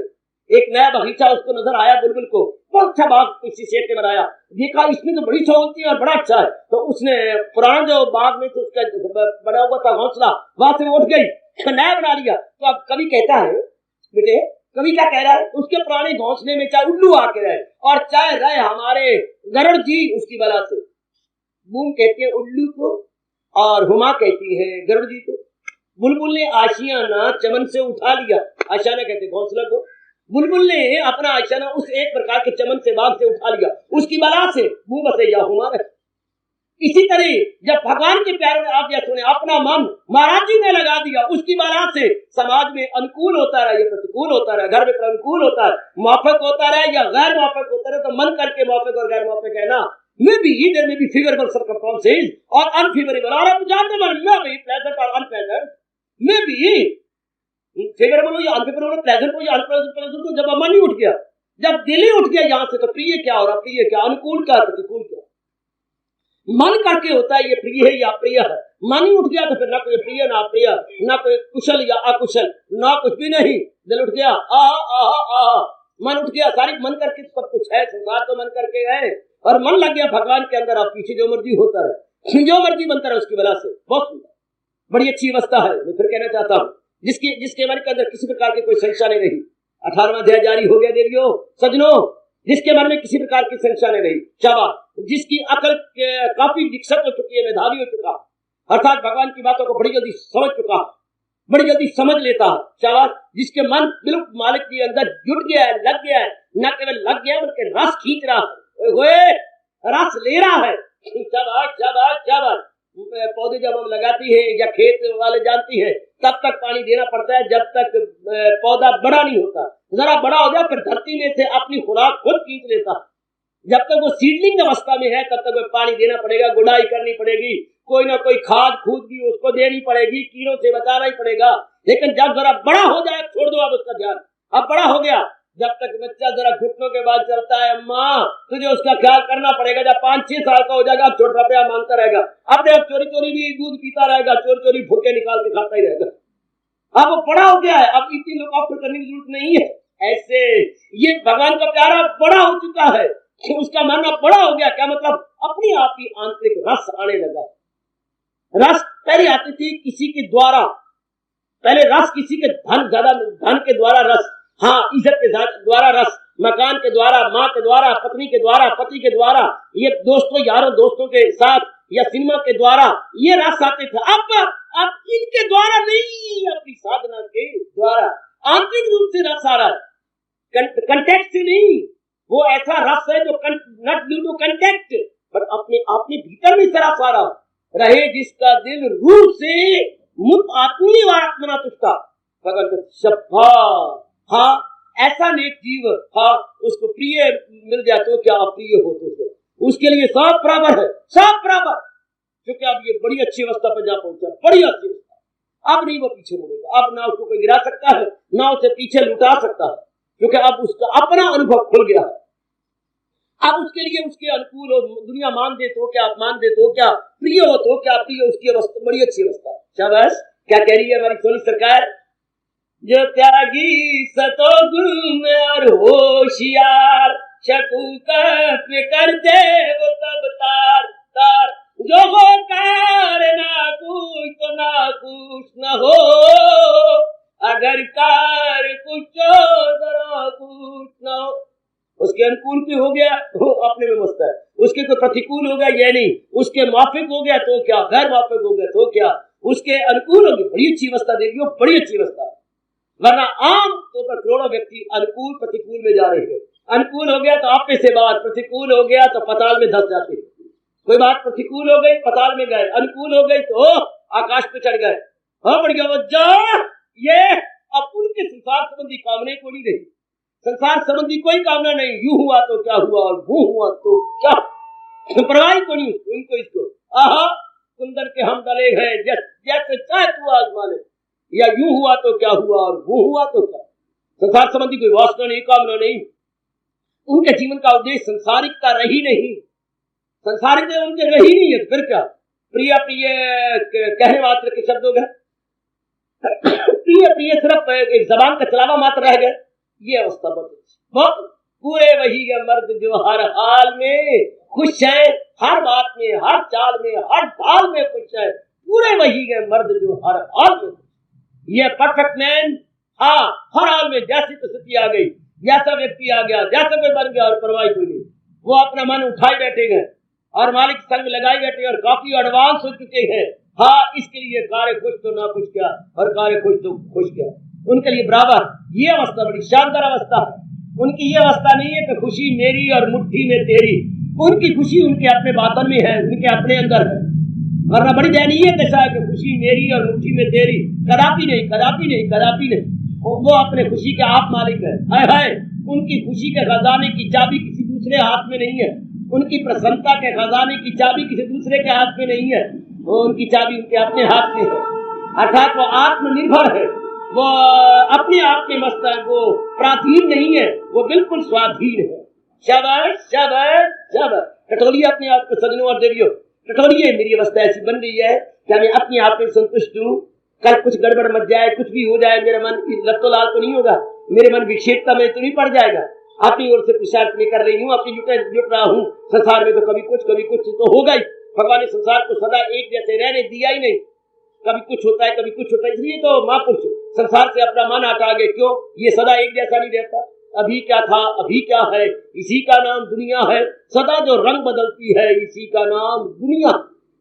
एक नया बगीचा उसको नजर आया बुलबुल को, बहुत अच्छा बाग किसी सेठ ने बनाया, देखा इसमें तो बड़ी सहूलती है और बड़ा अच्छा है, तो उसने पुराना जो बाग में तो उसका बना हुआ था घोंसला, वहां से उठ गई, नया बना लिया। तो अब कवि कहता है, बेटे कवि क्या कह रहा है, उसके पुराने घोंसले में चाहे उल्लू आके रहे और चाहे रहे हमारे गरुड़ जी उसकी बला से। बूम कहती है उल्लू को और हुमा कहती है गरुड़ जी को। बुलबुल ने आशियाना चमन से उठा लिया, आशियाना कहते घोंसला को, बुलबुल ने अपना आशियाना उस एक प्रकार के चमन से बाग से उठा लिया, उसकी बला से मुंह बसैया हुमा रहे। इसी तरह जब भगवान के प्यारों ने आप यह सुने, अपना मन महाराज जी ने लगा दिया, उसकी बात से समाज में अनुकूल होता रहा या प्रतिकूल होता रहा, घर में अनुकूल होता है, माफक होता रहा या गैर माफक होता रहा, तो मन करके माफक और गैर माफक है ना, मैं भी इधर में भी फेवरेबल सर्कमस्टेंसेस और अनफेवरेबल, और आप जानते हैं मैं भी प्लेजेंट और अनप्लेजेंट, मैं भी फेवरेबल हो या अनफेवरेबल, प्लेजेंट हो या अनप्लेजेंट हो, जब मन ही उठ गया, जब दिल ही उठ गया यहाँ से, तो प्रिय क्या और अप्रिय क्या, अनुकूल क्या प्रतिकूल क्या, मन करके होता है ये प्रिय है या अप्रिय है। मन ही उठ गया तो फिर ना कोई प्रिय ना अप्रिय, ना कोई कुशल या अकुशल, ना कुछ भी नहीं, दिल उठ गया आहा, मन उठ गया, सारी मन करके सब कुछ है, संसार तो मन करके है, और मन लग गया भगवान के अंदर, आप पीछे जो मर्जी होता है, जो मर्जी बनता है उसकी वजह से, बहुत बड़ी अच्छी अवस्था है। मैं फिर कहना चाहता हूँ, जिसके मन के अंदर किसी प्रकार की कोई संशय नहीं रही, 18वां अध्याय जारी हो गया देवियों सजनों, जिसके मन में किसी प्रकार की संशय नहीं रही, शाबाश, जिसकी अकल काफी विकसित हो चुकी है, मेधावी हो चुका, अर्थात भगवान की बातों को बड़ी जल्दी समझ चुका, बड़ी जल्दी समझ लेता है, शाबाश, जिसके मन बिल्कुल मालिक के अंदर जुट गया है, लग गया है, न केवल लग गया बल्कि रस खींच रहा है, रस ले रहा है, शाबाश शाबाश शाबाश। पौधे जब हम लगाती है या खेत वाले जानती है, तब तक पानी देना पड़ता है जब तक पौधा बड़ा नहीं होता, जरा बड़ा हो जाए फिर धरती में से अपनी खुराक खुद खींच लेता, जब तक वो सीडलिंग अवस्था में है तब तक वो पानी देना पड़ेगा, गुड़ाई करनी पड़ेगी, कोई ना कोई खाद खूद भी उसको देनी पड़ेगी, कीड़ों से बचाना ही पड़ेगा, लेकिन जब जरा बड़ा हो जाए छोड़ दो अब उसका ध्यान, अब बड़ा हो गया, जब तक बच्चा जरा घुटनों के बाद चलता है, माँ तुझे उसका ख्याल करना पड़ेगा, जब 5-6 साल का हो जाएगा अब छोटा रुपया मांगता रहेगा, अब देख चोरी चोरी भी दूध पीता रहेगा, चोरी चोरी फुलके निकाल के खाता ही रहेगा, अब वो बड़ा हो गया है, अब इतनी लोग ऑप्ट करने की जरूरत नहीं है। ऐसे ये भगवान का प्यारा बड़ा हो चुका है कि उसका मन अब बड़ा हो गया, क्या मतलब अपनी आप ही आंतरिक रस आने लगा। रस पहले आती थी किसी के द्वारा, पहले रस किसी के धन के द्वारा रस, हाँ इज्जत के द्वारा रस, मकान के द्वारा, माँ के द्वारा, पत्नी के द्वारा, पति के द्वारा, ये दोस्तों यारों दोस्तों के साथ या सिनेमा के द्वारा ये रस आते थे, अब इनके द्वारा नहीं, अपनी साधना के द्वारा आंतरिक रूप से रस आ रहा है, कंटेक्ट से नहीं, वो ऐसा रस है जो not due to contact but अपने भीतर में रस आ रहा रहे, जिसका दिल रूह से मुक्त आत्मीय आत्मना तुष्टा भगवत शब्बा, हाँ ऐसा नेक जीव, हाँ उसको प्रिय मिल जाए तो क्या अप्रिय हो तो उसके लिए सब बराबर है, सब बराबर। क्योंकि अब ये बड़ी अच्छी अवस्था पर जा पहुंचा, बड़ी अच्छी अवस्था। अब नहीं वो पीछे मुड़ेगा, अब ना उसको कोई गिरा सकता है, ना उसे पीछे लुटा सकता है, क्योंकि अब उसका अपना अनुभव खुल गया है। अब उसके लिए उसके अनुकूल हो, दुनिया मान दे तो क्या, अपमान दे तो क्या, प्रिय हो तो क्या, प्रिय, उसकी अवस्था बड़ी अच्छी अवस्था। शाबाश। क्या कह रही है हमारी सोनी सरकार? जो त्यागी सतोगुण और होशियार, शकूकत कर दे वो सब तार तार, जो हो कार ना कुछ तो ना कुछ न हो, अगर कार कुछ हो जरा कुछ न हो। उसके अनुकूल भी हो गया वो अपने में मस्त है, उसके तो प्रतिकूल हो गया ये नहीं, उसके माफिक हो गया तो क्या, गैर माफिक हो गया तो क्या, उसके अनुकूल हो गया, बड़ी अच्छी अवस्था देगी वो, बड़ी अच्छी अवस्था। वरना आम तौर पर करोड़ों व्यक्ति अनुकूल प्रतिकूल में जा रहे हैं। अनुकूल हो गया तो आपे से बात, प्रतिकूल हो गया तो पताल में धस जाते हैं। कोई बात प्रतिकूल हो गई पताल में गए, अनुकूल हो गई तो आकाश पे चढ़ गए। हाँ बढ़ गया। ये अब उनके संसार संबंधी कामने को नहीं रही, संसार संबंधी कोई कामना नहीं, यूं हुआ तो क्या हुआ और वो हुआ तो क्या, परवाह को नहीं उनको इसको। आहा कुंदन के हम डले हैं जैसे चाहे तू आजमाने, या यूं हुआ तो क्या हुआ और वो हुआ तो क्या। संसार संबंधी कोई वासना नहीं, कामना नहीं। उनके जीवन का उद्देश्य संसारिकता रही नहीं, संसारिकता उनके रही नहीं है, फिर क्या प्रिय प्रिय कहने मात्र के शब्द हो गए, प्रिय प्रिय सिर्फ एक जबान का चलावा मात्र रह गए। ये अवस्था बहुत पूरे वही है मर्द जो हर हाल में खुश है, हर बात में, हर चाल में, हर ढाल में खुश है, पूरे वही है मर्द जो हर हाल में। ये परफेक्ट मैन, हाँ हर हाल में जैसी स्थिति आ गई, जैसा व्यक्ति आ गया, जैसा कोई बन गया और परवाही कोई नहीं, वो अपना मन उठाए बैठे हैं और मालिक संग लगाए बैठे और काफी एडवांस हो चुके हैं। हाँ इसके लिए कार्य खुश तो ना खुश क्या, और कार्य खुश तो खुश क्या, उनके लिए बराबर। ये अवस्था बड़ी शानदार अवस्था है। उनकी ये अवस्था नहीं है कि खुशी मेरी और मुट्ठी में तेरी, उनकी खुशी उनके अपने बातन में है, उनके अपने अंदर है। वरना बड़ी दयनीय दशा है कि खुशी मेरी और मुट्ठी में तेरी, कदापि नहीं, कदापि नहीं, कदापि नहीं। वो अपने खुशी के आप मालिक है। हाय हाय, उनकी खुशी के खजाने की चाबी किसी दूसरे हाथ में नहीं है, उनकी प्रसन्नता के खजाने की चाबी किसी दूसरे के हाथ में नहीं है, वो उनकी चाबी उनके अपने हाथ में है। अर्थात वो आत्मनिर्भर है, वो अपने आप में मस्त है, वो पराधीन नहीं है, वो बिल्कुल स्वाधीन है। शाबाश शाबाश शाबाश। टटोलिए अपने आप को सजनों और देवियों, टटोलिए। मेरी अवस्था ऐसी बन रही है कि मैं अपने आप में संतुष्ट हूँ, कल कुछ गड़बड़ मच जाए, कुछ भी हो जाए, मेरा मन लत्तो लाल तो नहीं होगा, मेरे मन विक्षेपता में तो नहीं पड़ जाएगा। अपनी ओर से पुरुषार्थ में कर रही हूँ, अपनी जुट रहा हूँ संसार में, तो कभी कुछ तो होगा ही। भगवान ने संसार को सदा एक जैसे रहने दिया ही नहीं, कभी कुछ होता है, कभी कुछ होता है। इसलिए तो महापुरुष संसार से अपना मन हटा गए। क्यों? ये सदा एक जैसा नहीं रहता। अभी क्या था, अभी क्या है, इसी का नाम दुनिया है। सदा जो रंग बदलती है, इसी का नाम दुनिया।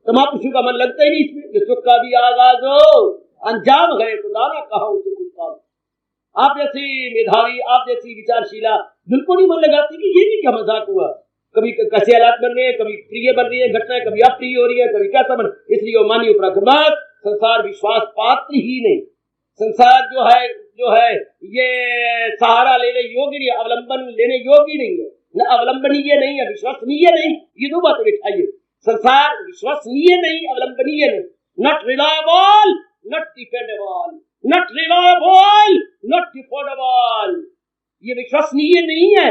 तो महापुरुषों का मन लगता ही नहीं इसमें। जो सुख का भी आगाज हो, अंजाम है तो दाना कहा उसे कुछ काम। आप जैसी मेधावी, आप जैसी विचारशीला बिल्कुल नहीं मन लगाती कि ये भी क्या मजाक हुआ। कभी कैसे हालात बन रहे हैं, कभी प्रिय बन रही है घटनाएं, कभी अप्रिय हो रही है, कभी कैसा बन। इसलिए वो मानिए उपराक्रमात संसार विश्वास पात्र ही नहीं। संसार जो है ये सहारा लेने योग्य नहीं, अवलंबन लेने योग्य नहीं है, न अवलंबनीय नहीं है, विश्वसनीय नहीं। ये दो बातें बिठाइए। संसार विश्वसनीय नहीं, अवलंबनीय नहीं, not reliable, not dependable, not reliable, not dependable. ये विश्वसनीय नहीं है।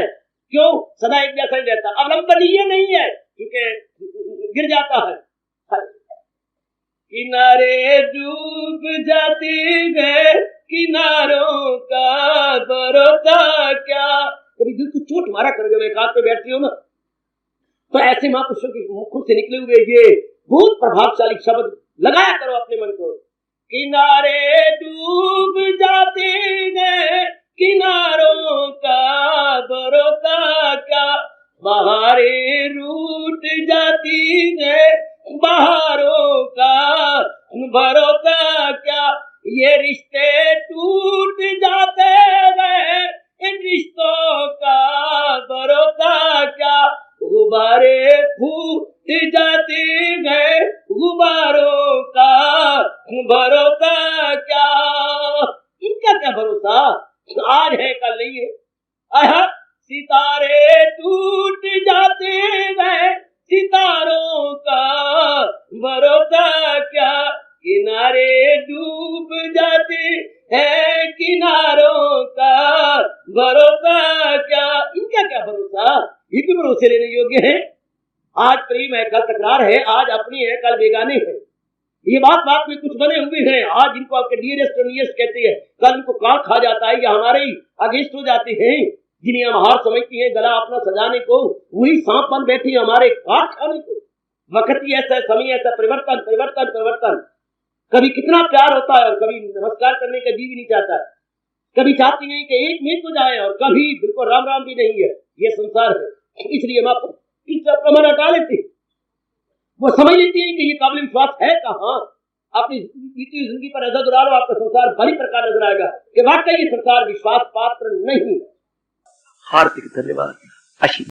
क्यों? सदा एक जैसा नहीं रहता। अवलंबनीय नहीं है क्योंकि गिर जाता है। किनारे डूब जाते गए, किनारों का भरोसा क्या। कभी दिल को चोट मारा करो जब एकांत पे बैठती हो ना, तो ऐसे महापुरुषों के मुखों से निकले हुए ये बहुत प्रभावशाली शब्द लगाया करो अपने मन को। किनारे डूब जाते गए, किनारों का भरोसा क्या, बहारें रूठ जाती गए, बहारों का भरोसा क्या। ये रिश्ते टूट जाते गए, इन रिश्तों का भरोसा क्या। गुब्बारे फूट जाते गए, गुब्बारों का भरोसा क्या। इनका क्या भरोसा, आज है कल नहीं है। सितारे टूट जाते हैं, सितारों का भरोसा क्या, किनारे डूब जाते हैं, किनारों का भरोसा क्या। इनका क्या भरोसा, ये भी भरोसे लेने योग्य है। आज प्रेम है, कल तकरार है, आज अपनी है, कल बेगानी है। ये बात बात में कुछ बने हुए हैं। आज इनको आपके डियरेस्ट और नियरेस्ट कहते हैं, कल इनको काल खा जाता है, या हमारे ही अगेंस्ट हो जाते हैं। जिन्हें हम हार समझती हैं गला अपना सजाने को, वही सांप बन बैठी हमारे काट खाने को। वक्त ही ऐसा, समय ऐसा, परिवर्तन परिवर्तन परिवर्तन। कभी कितना प्यार होता है और कभी नमस्कार करने का जी भी नहीं चाहता है। कभी चाहती नहीं कि एक मिनट हो जाए और कभी बिल्कुल राम राम भी नहीं है। ये संसार है, इसलिए हम आपको इस प्रमाण हटा लेते हैं। वो समझ लेती है कि ये काबिल विश्वास है कहाँ। अपनी बीती जिंदगी पर नजर दुरा लो, आपका संसार भली प्रकार नजर आएगा कि वाकई ये संसार विश्वास पात्र नहीं है। हार्दिक धन्यवाद।